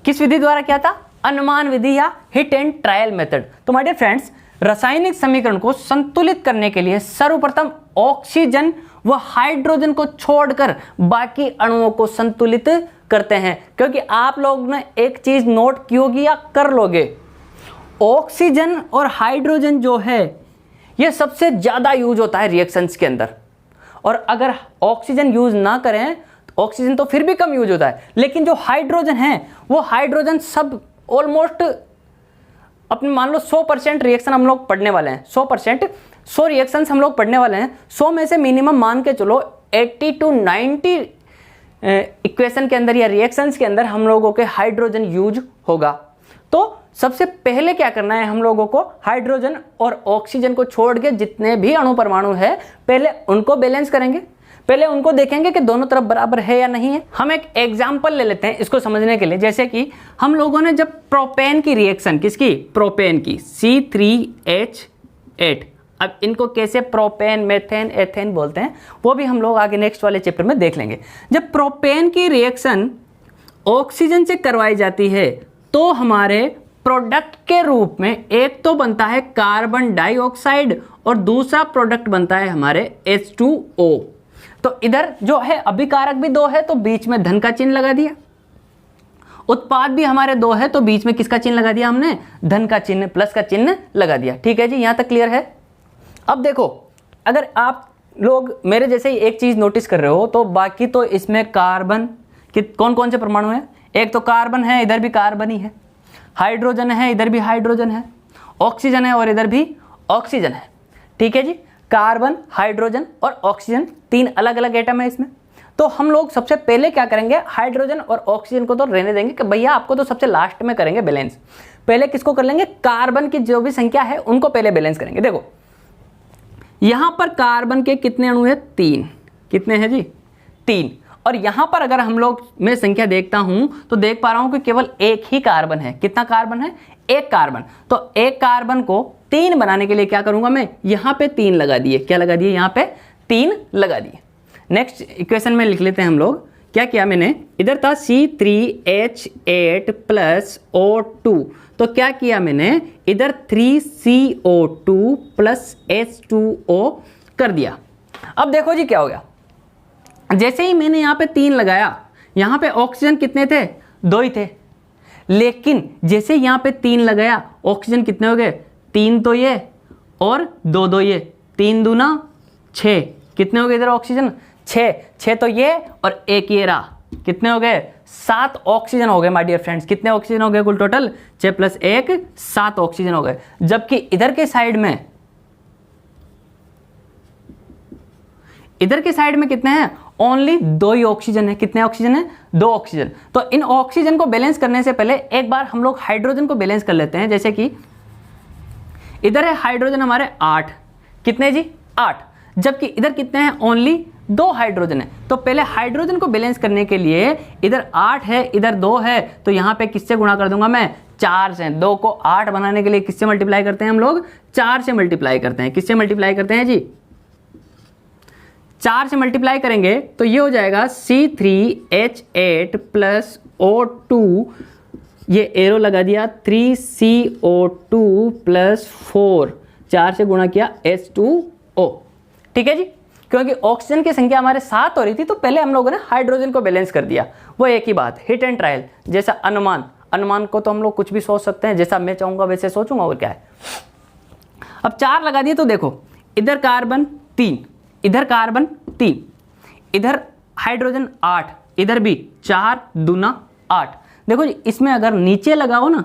किस विधि द्वारा किया था? अनुमान विधि या हिट एंड ट्रायल मेथड। तो माय डियर फ्रेंड्स, रासायनिक समीकरण को संतुलित करने के लिए सर्वप्रथम ऑक्सीजन व हाइड्रोजन को छोड़कर बाकी अणुओं को संतुलित करते हैं। क्योंकि आप लोग ने एक चीज नोट की होगी या कर लोगे, ऑक्सीजन और हाइड्रोजन जो है ये सबसे ज्यादा यूज होता है रिएक्शंस के अंदर। और अगर ऑक्सीजन यूज ना करें तो ऑक्सीजन तो फिर भी कम यूज होता है, लेकिन जो हाइड्रोजन है वो हाइड्रोजन सब ऑलमोस्ट अपने मान लो 100% रिएक्शन हम लोग पढ़ने वाले हैं। 100% 100 रिएक्शंस हम लोग पढ़ने वाले हैं। 100 में से मिनिमम मान के चलो 80 to 90 इक्वेशन के अंदर या रिएक्शंस के अंदर हम लोगों के हाइड्रोजन यूज होगा। तो सबसे पहले क्या करना है, हम लोगों को हाइड्रोजन और ऑक्सीजन को छोड़ के जितने भी अणु परमाणु है पहले उनको बैलेंस करेंगे। पहले उनको देखेंगे कि दोनों तरफ बराबर है या नहीं है। हम एक एग्जांपल ले लेते हैं इसको समझने के लिए। जैसे कि हम लोगों ने जब प्रोपेन की रिएक्शन, किसकी? प्रोपेन की, C3H8। अब इनको कैसे प्रोपेन, मेथेन, एथेन बोलते हैं वो भी हम लोग आगे नेक्स्ट वाले चैप्टर में देख लेंगे। जब प्रोपेन की रिएक्शन ऑक्सीजन से करवाई जाती है तो हमारे प्रोडक्ट के रूप में एक तो बनता है कार्बन डाइऑक्साइड और दूसरा प्रोडक्ट बनता है हमारे H2O। तो इधर जो है अभिकारक भी 2 है तो बीच में धन का चिन्ह लगा दिया, उत्पाद भी हमारे 2 है तो बीच में किसका चिन्ह लगा दिया हमने? धन का चिन्ह, प्लस का चिन्ह लगा दिया। ठीक है जी, यहां तक क्लियर है। अब देखो, अगर आप लोग मेरे जैसे ही एक चीज नोटिस कर रहे हो तो बाकी तो इसमें कार्बन कि कौन कौन से परमाणु है? एक तो कार्बन है, इधर भी कार्बन ही है, हाइड्रोजन है, इधर भी हाइड्रोजन है, ऑक्सीजन है और इधर भी ऑक्सीजन है। ठीक है जी, कार्बन, हाइड्रोजन और ऑक्सीजन 3 अलग अलग एटम है इसमें। तो हम लोग सबसे पहले क्या करेंगे, हाइड्रोजन और ऑक्सीजन को तो रहने देंगे कि भैया आपको तो सबसे लास्ट में करेंगे बैलेंस। पहले किसको कर लेंगे? कार्बन की जो भी संख्या है उनको पहले बैलेंस करेंगे। देखो यहां पर कार्बन के कितने अणु है? 3। कितने हैं जी? 3। और यहां पर अगर हम लोग मैं संख्या देखता हूं तो देख पा रहा हूं कि केवल एक ही कार्बन है। कितना कार्बन है? एक कार्बन। तो एक कार्बन को 3 बनाने के लिए क्या करूंगा मैं? यहां पे 3 लगा दिए। क्या लगा दिए? यहां पे 3 लगा दिए। नेक्स्ट इक्वेशन में लिख लेते हैं हम लोग। क्या किया मैंने? इधर था C3H8 प्लस O2, तो क्या किया मैंने? इधर 3CO2 प्लस H2O कर दिया। अब देखो जी क्या हो गया, जैसे ही मैंने यहाँ पे 3 लगाया, यहाँ पे ऑक्सीजन कितने थे? 2 ही थे। लेकिन जैसे यहाँ पे 3 लगाया, ऑक्सीजन कितने हो गए? 3 तो ये और 2 ये, 3 दूना 6। कितने हो गए इधर ऑक्सीजन? 6 तो ये और 1 ये रहा। कितने हो गए? 7 ऑक्सीजन हो गए माय डियर फ्रेंड्स। कितने ऑक्सीजन हो गए कुल टोटल? 6 प्लस 1 7 ऑक्सीजन हो गए। जबकि इधर के साइड में कितने हैं? ओनली 2 ही ऑक्सीजन है। कितने ऑक्सीजन है? 2 ऑक्सीजन। तो इन ऑक्सीजन को बैलेंस करने से पहले एक बार हम लोग हाइड्रोजन को बैलेंस कर लेते हैं। जैसे कि इधर है हाइड्रोजन हमारे 8। कितने जी? 8। जबकि इधर कितने हैं? ओनली 2 हाइड्रोजन है। तो पहले हाइड्रोजन को बैलेंस करने के लिए इधर 8 है, इधर 2 है, तो यहां पे किससे गुणा कर दूंगा मैं? 4 से। 2 को 8 बनाने के लिए किससे मल्टीप्लाई करते हैं हम लोग? 4 से मल्टीप्लाई करते हैं। किससे मल्टीप्लाई करते हैं जी? 4 से मल्टीप्लाई करेंगे तो ये हो जाएगा C3H8 प्लस O2, ये एरो लगा दिया, 3CO2 प्लस 4, 4 से गुणा किया H2O। ठीक है जी, क्योंकि ऑक्सीजन की संख्या हमारे 7 हो रही थी तो पहले हम लोगों ने हाइड्रोजन को बैलेंस कर दिया। वो एक ही बात, हिट एंड ट्रायल। जैसा अनुमान को तो हम लोग कुछ भी सोच सकते हैं, जैसा मैं चाहूंगा वैसे सोचूंगा, और क्या है। अब 4 लगा दिए तो देखो, इधर कार्बन 3, इधर कार्बन 3, इधर हाइड्रोजन 8, इधर भी 4 दूना 8। देखो जी, इसमें अगर नीचे लगाओ ना,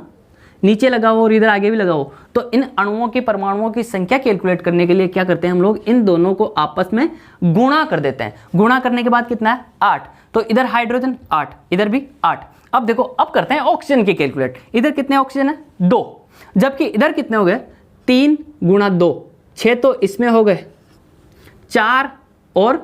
नीचे लगाओ और इधर आगे भी लगाओ, तो इन अणुओं की परमाणुओं की संख्या कैलकुलेट करने के लिए क्या करते हैं हम लोग, इन दोनों को आपस में गुणा कर देते हैं। गुणा करने के बाद कितना है 8, तो इधर हाइड्रोजन 8, इधर भी 8। अब देखो, अब करते हैं ऑक्सीजन की कैलकुलेट। इधर कितने ऑक्सीजन है 2, जबकि इधर कितने हो गए 3 गुणा 2 6, तो इसमें हो गए 4 और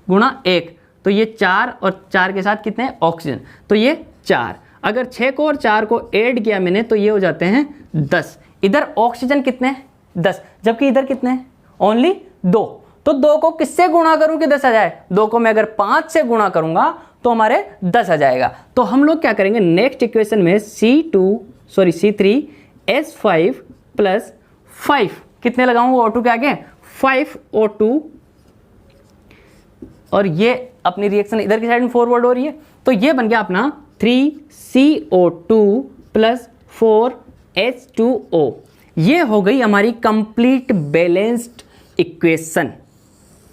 गुणा 1, तो ये 4 और 4 के साथ कितने हैं ऑक्सीजन, तो ये 4। अगर 6 को और 4 को ऐड किया मैंने तो ये हो जाते हैं 10। इधर ऑक्सीजन कितने हैं 10, जबकि इधर कितने हैं ओनली 2। तो 2 को किससे गुणा करूं कि 10 आ जाए, 2 को मैं अगर 5 से गुणा करूंगा तो हमारे 10 आ जाएगा। तो हम लोग क्या करेंगे, नेक्स्ट इक्वेशन में C3H5 प्लस 5 कितने लगाऊंगा O2 के आगे 5 O2, और ये अपनी रिएक्शन इधर की साइड में फॉरवर्ड हो रही है, तो ये बन गया अपना 3CO2 प्लस 4H2O। ये हो गई हमारी कंप्लीट बैलेंस्ड इक्वेशन।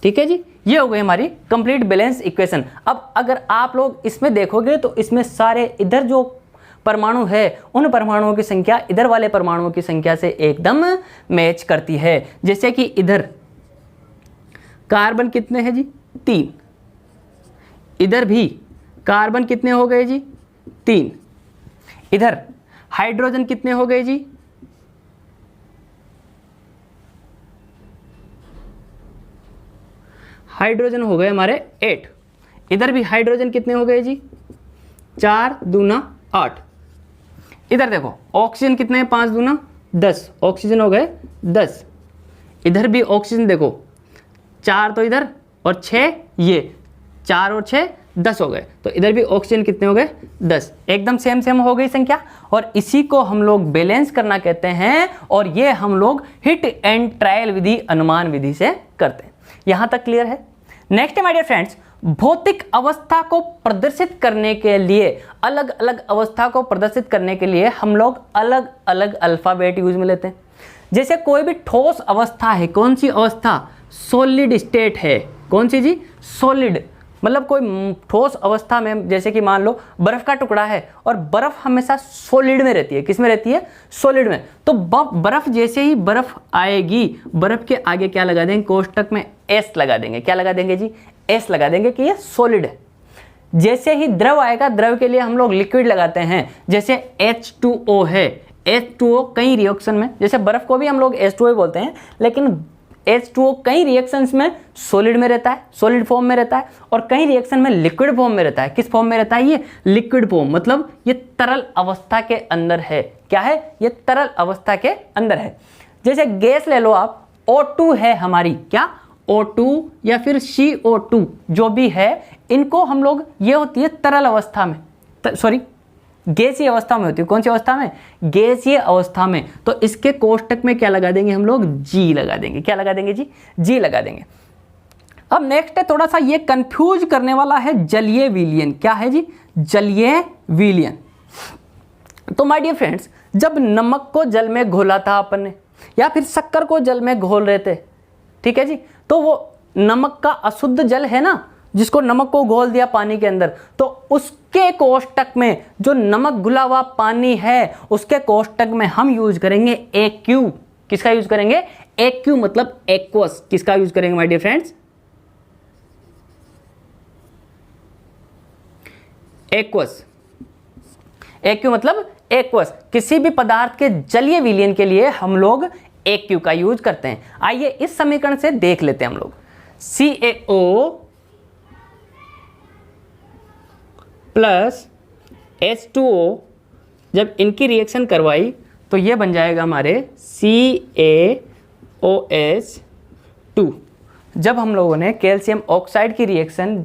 ठीक है जी, ये हो गई हमारी कंप्लीट बैलेंस इक्वेशन। अब अगर आप लोग इसमें देखोगे तो इसमें सारे इधर जो परमाणु है उन परमाणुओं की संख्या इधर वाले परमाणुओं की संख्या से एकदम मैच करती है। जैसे कि इधर कार्बन कितने हैं जी 3, इधर भी कार्बन कितने हो गए जी 3, इधर हाइड्रोजन कितने हो गए जी, हाइड्रोजन हो गए हमारे 8, इधर भी हाइड्रोजन कितने हो गए जी 4 दूना 8। इधर देखो ऑक्सीजन कितने हैं 5 दूना 10, ऑक्सीजन हो गए 10। इधर भी ऑक्सीजन देखो 4 तो इधर और 6 ये, 4 और 6 10 हो गए, तो इधर भी ऑक्सीजन कितने हो गए 10। एकदम सेम सेम हो गई संख्या, और इसी को हम लोग बैलेंस करना कहते हैं, और ये हम लोग हिट एंड ट्रायल विधि, अनुमान विधि से करते हैं। यहां तक क्लियर है। नेक्स्ट माय डियर फ्रेंड्स, भौतिक अवस्था को प्रदर्शित करने के लिए, अलग अलग अवस्था को प्रदर्शित करने के लिए हम लोग अलग अलग अल्फाबेट यूज में लेते हैं। जैसे कोई भी ठोस अवस्था है, कौन सी अवस्था, सॉलिड स्टेट है, कौन सी जी सॉलिड, मतलब कोई ठोस अवस्था में, जैसे कि मान लो बर्फ का टुकड़ा है और बर्फ हमेशा सॉलिड में रहती है, किस में रहती है सॉलिड में, तो बर्फ जैसे ही बर्फ आएगी, बर्फ के आगे क्या लगा देंगे कोष्टक में एस लगा देंगे, क्या लगा देंगे जी एस लगा देंगे कि ये सॉलिड है। जैसे ही द्रव आएगा, द्रव के लिए हम लोग लिक्विड लगाते हैं, जैसे H2O है, H2O कई रिएक्शन में, जैसे बर्फ को भी हम लोग H2O बोलते हैं, लेकिन H2O कई रिएक्शंस में सॉलिड में रहता है, सॉलिड फॉर्म में रहता है, और कई रिएक्शन में लिक्विड फॉर्म में रहता है। किस फॉर्म में रहता है ये लिक्विड फॉर्म, मतलब ये तरल अवस्था के अंदर है। क्या है ये तरल अवस्था के अंदर है। जैसे गैस ले लो आप, O2 है हमारी, क्या O2 या फिर CO2 जो भी है, इनको हम लोग, ये होती है तरल अवस्था में, सॉरी गैसीय अवस्था में होती है। कौन सी अवस्था में, गैसीय अवस्था में। तो इसके कोष्टक में क्या लगा देंगे हम लोग जी लगा देंगे, क्या लगा देंगे जी जी लगा देंगे। अब नेक्स्ट है, थोड़ा सा ये कंफ्यूज करने वाला है, जलीय विलयन। क्या है जी जलीय विलयन। तो माय डियर फ्रेंड्स, जब नमक को जल में घोला था अपन ने, या फिर शक्कर को जल में घोल रहे थे, ठीक है जी, तो वो नमक का अशुद्ध जल है ना, जिसको नमक को घोल दिया पानी के अंदर, तो उसके कोष्टक में जो नमक घुला हुआ पानी है, उसके कोष्टक में हम यूज करेंगे AQ। किसका यूज करेंगे AQ, मतलब एक्वस। किसका यूज करेंगे my dear friends, aqueous. AQ मतलब एक्वस। किसी भी पदार्थ के जलीय विलयन के लिए हम लोग AQ का यूज करते हैं। आइए इस समीकरण से देख लेते हैं हम लोग, CaO प्लस H2O, जब इनकी रिएक्शन करवाई तो ये बन जाएगा हमारे CaOH2। जब हम लोगों ने कैल्शियम ऑक्साइड की रिएक्शन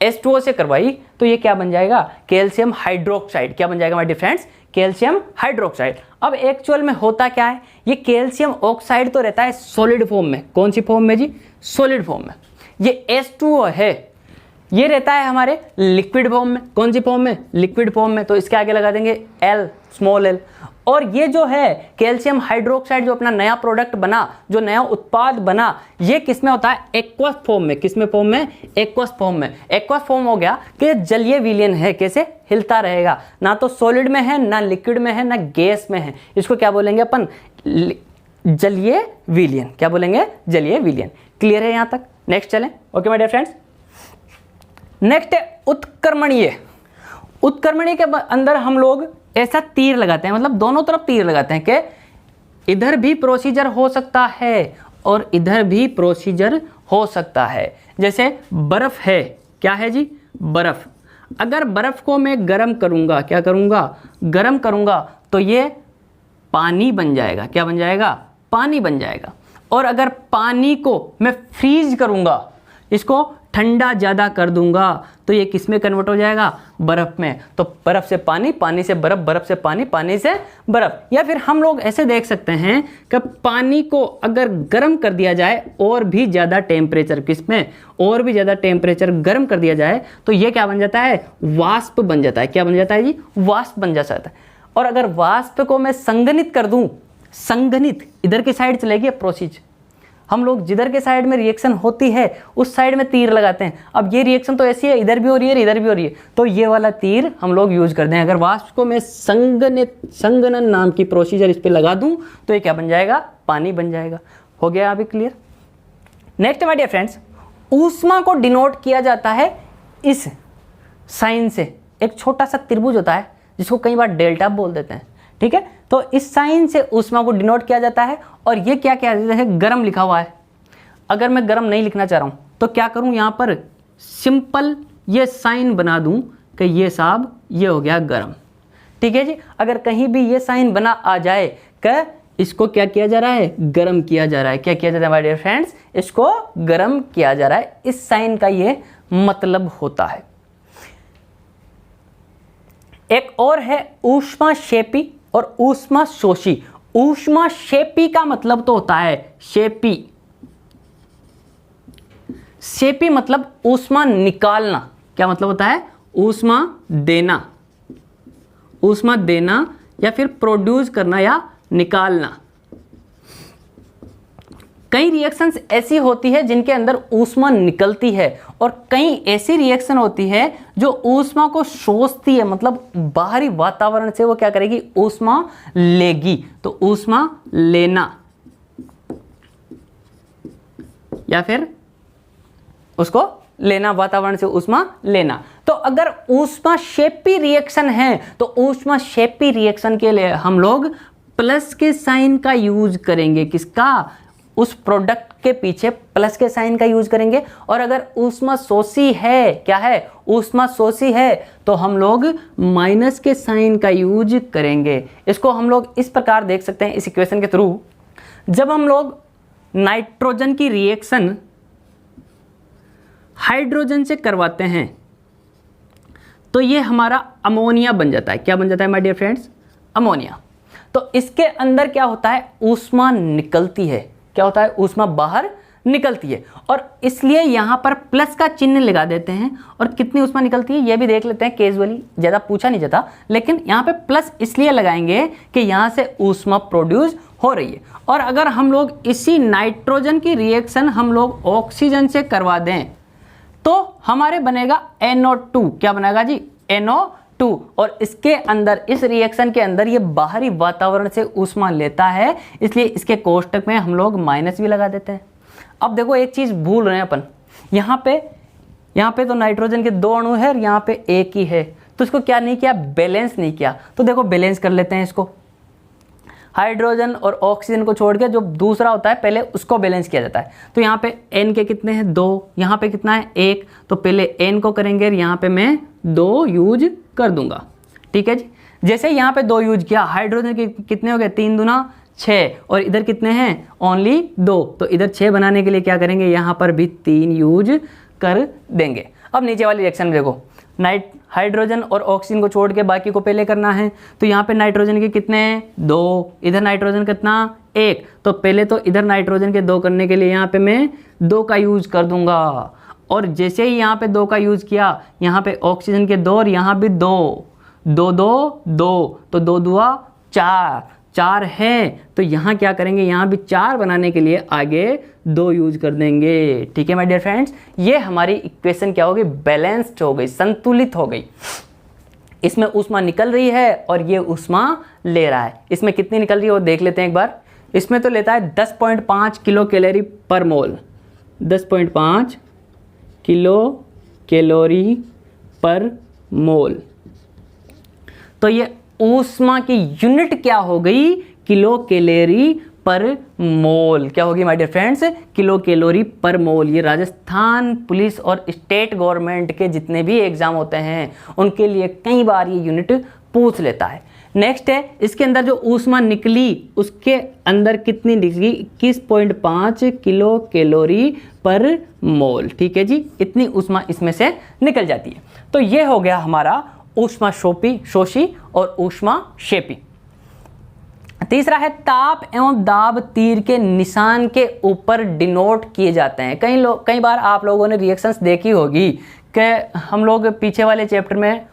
H2O से करवाई तो ये क्या बन जाएगा कैल्शियम हाइड्रोक्साइड। क्या बन जाएगा my dear friends, calcium hydroxide. अब एक्चुअल में होता क्या है, ये कैल्शियम ऑक्साइड तो रहता है सॉलिड फॉर्म में। कौन सी फॉर्म में जी, सॉलिड फॉर्म में। ये H2O है, ये रहता है हमारे लिक्विड फॉर्म में। कौन सी फॉर्म में? लिक्विड फॉर्म में। तो इसके आगे लगा देंगे L, स्मॉल l। और ये जो है कैल्शियम हाइड्रोक्साइड, जो अपना नया प्रोडक्ट बना, जो नया उत्पाद बना, ये किस में होता है? एक्वस फॉर्म में। किस में फॉर्म में? एक्वस फॉर्म में। एक्वस फॉर्म हो गया कि जलीय विलयन है। कैसे? हिलता रहेगा, ना तो सॉलिड में है, ना लिक्विड में है, ना गैस में है। इसको क्या बोलेंगे अपन? जलीय विलयन। क्या बोलेंगे? जलीय विलयन। क्लियर है यहां तक? नेक्स्ट चलें। Okay my dear friends, next है उत्क्रमणीय। उत्क्रमणीय के अंदर हम लोग ऐसा तीर लगाते हैं, मतलब दोनों तरफ तीर लगाते हैं कि इधर भी प्रोसीजर हो सकता है और इधर भी प्रोसीजर हो सकता है। जैसे बर्फ है, क्या है जी? बर्फ। अगर बर्फ को मैं गर्म करूंगा, क्या करूंगा? गर्म करूंगा, तो ये पानी बन जाएगा। क्या बन जाएगा? पानी बन जाएगा। और अगर पानी को मैं फ्रीज करूंगा, इसको ठंडा ज़्यादा कर दूंगा, तो ये किस में कन्वर्ट हो जाएगा? बर्फ में। तो बर्फ से पानी, पानी से बर्फ, बर्फ से पानी, पानी से बर्फ। या फिर हम लोग ऐसे देख सकते हैं कि पानी को अगर गर्म कर दिया जाए और भी ज़्यादा टेम्परेचर, किस में? और भी ज़्यादा टेम्परेचर गर्म कर दिया जाए, तो ये क्या बन जाता है? वाष्प बन जाता है। क्या बन जाता है जी? वाष्प बन जाता है। और अगर वाष्प को मैं संघनित कर दूं, संघनित इधर की साइड चलेगी प्रोसीज। हम लोग जिधर के साइड में रिएक्शन होती है उस साइड में तीर लगाते हैं। अब ये रिएक्शन तो ऐसी है, इधर भी हो रही है, इधर भी हो रही है, तो ये वाला तीर हम लोग यूज करते हैं। अगर वाष्प को मैं संघनन नाम की प्रोसीजर इस पे लगा दूं, तो ये क्या बन जाएगा? पानी बन जाएगा। हो गया अभी clear? Next my dear friends, ऊष्मा को डिनोट किया जाता है इस साइन से। एक छोटा सा त्रिभुज होता है जिसको कई बार डेल्टा बोल देते हैं, ठीक है? तो इस साइन से ऊष्मा को डिनोट किया जाता है। और ये क्या किया जाता है? गर्म लिखा हुआ है। अगर मैं गर्म नहीं लिखना चाह रहा हूं तो क्या करूं? यहां पर सिंपल ये साइन बना दूं कि ये साहब ये हो गया गर्म, ठीक है जी। अगर कहीं भी ये साइन बना आ जाए कि इसको क्या किया जा रहा है? गर्म किया जा रहा है। क्या किया जाता है माय डियर फ्रेंड्स? इसको गर्म किया जा रहा है। इस साइन का ये मतलब होता है। एक और है ऊष्माक्षेपी और ऊष्माशोषी। ऊष्माक्षेपी का मतलब तो होता है शेपी। शेपी मतलब ऊष्मा निकालना। क्या मतलब होता है? ऊष्मा देना। ऊष्मा देना या फिर प्रोड्यूस करना या निकालना। कई रिएक्शंस ऐसी होती है जिनके अंदर ऊष्मा निकलती है, और कई ऐसी रिएक्शन होती है जो ऊष्मा को शोषती है, मतलब बाहरी वातावरण से वो क्या करेगी? ऊष्मा लेगी। तो ऊष्मा लेना या फिर उसको लेना, वातावरण से ऊष्मा लेना। तो अगर ऊष्माक्षेपी रिएक्शन है तो ऊष्माक्षेपी रिएक्शन के लिए हम लोग प्लस के साइन का यूज करेंगे। किसका? उस प्रोडक्ट के पीछे प्लस के साइन का यूज करेंगे। और अगर ऊष्मा शोषी है, क्या है? ऊष्मा शोषी है, तो हम लोग माइनस के साइन का यूज करेंगे। इसको हम लोग इस प्रकार देख सकते हैं इस इक्वेशन के थ्रू। जब हम लोग नाइट्रोजन की रिएक्शन हाइड्रोजन से करवाते हैं तो ये हमारा अमोनिया बन जाता है। क्या बन जाता है माय डियर फ्रेंड्स? अमोनिया। तो इसके अंदर क्या होता है? ऊष्मा निकलती है। क्या होता है? ऊष्मा बाहर निकलती है। और इसलिए यहां पर प्लस का चिन्ह लगा देते हैं। और कितनी ऊष्मा निकलती है ये भी देख लेते हैं कैजुअली, ज़्यादा पूछा नहीं जाता, लेकिन यहाँ पे प्लस इसलिए लगाएंगे कि यहाँ से ऊष्मा प्रोड्यूस हो रही है। और अगर हम लोग इसी नाइट्रोजन की रिएक्शन हम लोग ऑक्सीजन से करवा दें तो हमारे बनेगा NO2। क्या बनेगा जी? NO2। और इसके अंदर, इस रिएक्शन के अंदर ये बाहरी वातावरण से ऊष्मा लेता है, इसलिए इसके कोष्टक में हम लोग माइनस भी लगा देते हैं। अब देखो एक चीज भूल रहे हैं अपन, यहाँ पे तो नाइट्रोजन के 2 अणु है और यहाँ पे एक ही है, तो इसको क्या नहीं किया? बैलेंस नहीं किया। तो देखो बैलेंस कर लेते हैं इसको। हाइड्रोजन और ऑक्सीजन को छोड़ के जो दूसरा होता है पहले उसको बैलेंस किया जाता है। तो यहाँ पे N के कितने हैं? 2। यहाँ पे कितना है? 1। तो पहले N को करेंगे और यहाँ पे मैं 2 यूज कर दूंगा, ठीक है जी। जैसे यहाँ पे 2 यूज किया, हाइड्रोजन के कितने हो गए? 3 दूना 6, और इधर कितने हैं? ओनली 2। तो इधर 6 बनाने के लिए क्या करेंगे? यहाँ पर भी 3 यूज कर देंगे। अब नीचे वाली रिएक्शन में देखो, हाइड्रोजन और ऑक्सीजन को छोड़ के बाकी को पहले करना है। तो यहाँ पे नाइट्रोजन के कितने हैं? 2। इधर नाइट्रोजन कितना? 1। तो पहले तो इधर नाइट्रोजन के 2 करने के लिए यहाँ पे मैं 2 का यूज कर दूंगा। और जैसे ही यहाँ पे 2 का यूज किया, यहाँ पे ऑक्सीजन के 2 और यहाँ भी 2, 2 2 2, तो 2 दुआ 4, 4 है, तो यहाँ क्या करेंगे, यहाँ भी 4 बनाने के लिए आगे 2 यूज कर देंगे। ठीक है माय डियर फ्रेंड्स, ये हमारी इक्वेशन क्या हो गई, बैलेंस्ड हो गई, संतुलित हो गई। इसमें ऊष्मा निकल रही है और ये ऊष्मा ले रहा है। इसमें कितनी निकल रही है वो देख लेते हैं एक बार। इसमें तो लेता है 10.5 किलो कैलोरी पर मोल, 10.5 किलो कैलोरी पर मोल। तो ये ऊष्मा की यूनिट क्या हो गई, किलो कैलोरी पर मोल। क्या होगी my dear friends, kilo calorie पर मोल। ये राजस्थान पुलिस और स्टेट गवर्नमेंट के जितने भी एग्जाम होते हैं उनके लिए कई बार ये यूनिट पूछ लेता है। नेक्स्ट है, इसके अंदर जो ऊष्मा निकली उसके अंदर कितनी निकली, 21.5 किलो कैलोरी पर मोल। ठीक है जी, इतनी ऊष्मा इसमें से निकल जाती है। तो ये हो गया हमारा ऊष्मा शोषी और ऊष्मा क्षेपी। तीसरा है, ताप एवं दाब तीर के निशान के ऊपर डिनोट किए जाते हैं। कई बार आप लोगों ने रिएक्शंस देखी होगी कि हम लोग पीछे वाले चैप्टर में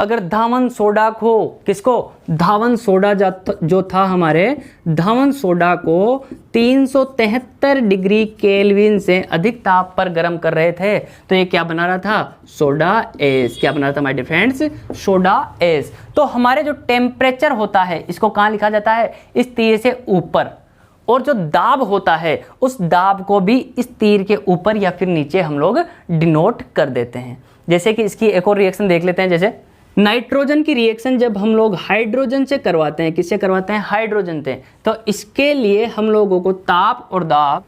अगर धावन सोडा को, किसको, धावन सोडा जो था हमारे, धावन सोडा को 373 डिग्री केल्विन से अधिक ताप पर गर्म कर रहे थे, तो ये क्या बना रहा था, सोडा एस। क्या बना रहा था my dear friends, soda ash. तो हमारे जो टेम्परेचर होता है इसको कहाँ लिखा जाता है, इस तीर से ऊपर, और जो दाब होता है उस दाब को भी इस तीर के ऊपर या फिर नीचे हम लोग डिनोट कर देते हैं। जैसे कि इसकी एक और रिएक्शन देख लेते हैं। जैसे नाइट्रोजन की रिएक्शन जब हम लोग हाइड्रोजन से करवाते हैं, किससे करवाते हैं, हाइड्रोजन से, तो इसके लिए हम लोगों को ताप और दाब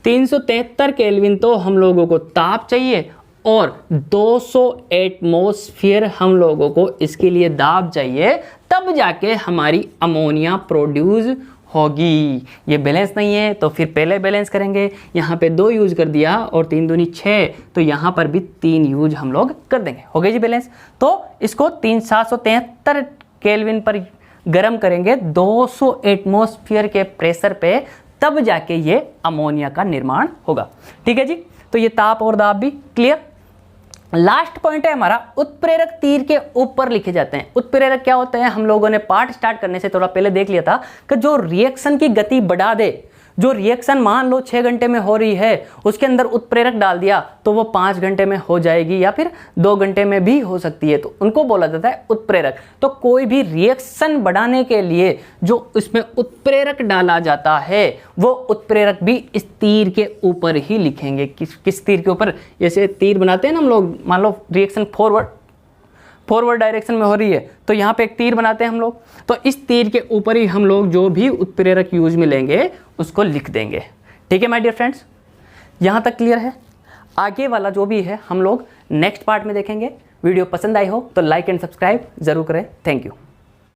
373 केल्विन तो हम लोगों को ताप चाहिए और 200 एटमॉस्फेयर हम लोगों को इसके लिए दाब चाहिए, तब जाके हमारी अमोनिया प्रोड्यूस होगी। ये बैलेंस नहीं है तो फिर पहले बैलेंस करेंगे। यहाँ पे 2 यूज कर दिया और 3 दूनी 6, तो यहाँ पर भी 3 यूज हम लोग कर देंगे, हो गई जी बैलेंस। तो इसको 773 केल्विन पर गर्म करेंगे 200 एटमॉस्फेयर के प्रेशर पे, तब जाके ये अमोनिया का निर्माण होगा। ठीक है जी, तो ये ताप और दाब भी क्लियर। लास्ट पॉइंट है हमारा, उत्प्रेरक तीर के ऊपर लिखे जाते हैं। उत्प्रेरक क्या होते हैं, हम लोगों ने पार्ट स्टार्ट करने से थोड़ा पहले देख लिया था कि जो रिएक्शन की गति बढ़ा दे, जो रिएक्शन मान लो 6 घंटे में हो रही है, उसके अंदर उत्प्रेरक डाल दिया तो वो 5 घंटे में हो जाएगी या फिर 2 घंटे में भी हो सकती है, तो उनको बोला जाता है उत्प्रेरक। तो कोई भी रिएक्शन बढ़ाने के लिए जो इसमें उत्प्रेरक डाला जाता है वो उत्प्रेरक भी इस तीर के ऊपर ही लिखेंगे। किस तीर के ऊपर, जैसे तीर बनाते हैं ना हम लोग, मान लो रिएक्शन फॉरवर्ड डायरेक्शन में हो रही है तो यहाँ पे एक तीर बनाते हैं हम लोग, तो इस तीर के ऊपर ही हम लोग जो भी उत्प्रेरक यूज में लेंगे उसको लिख देंगे। ठीक है माय डियर फ्रेंड्स, यहाँ तक क्लियर है। आगे वाला जो भी है हम लोग नेक्स्ट पार्ट में देखेंगे। वीडियो पसंद आई हो तो लाइक एंड सब्सक्राइब जरूर करें। Thank you.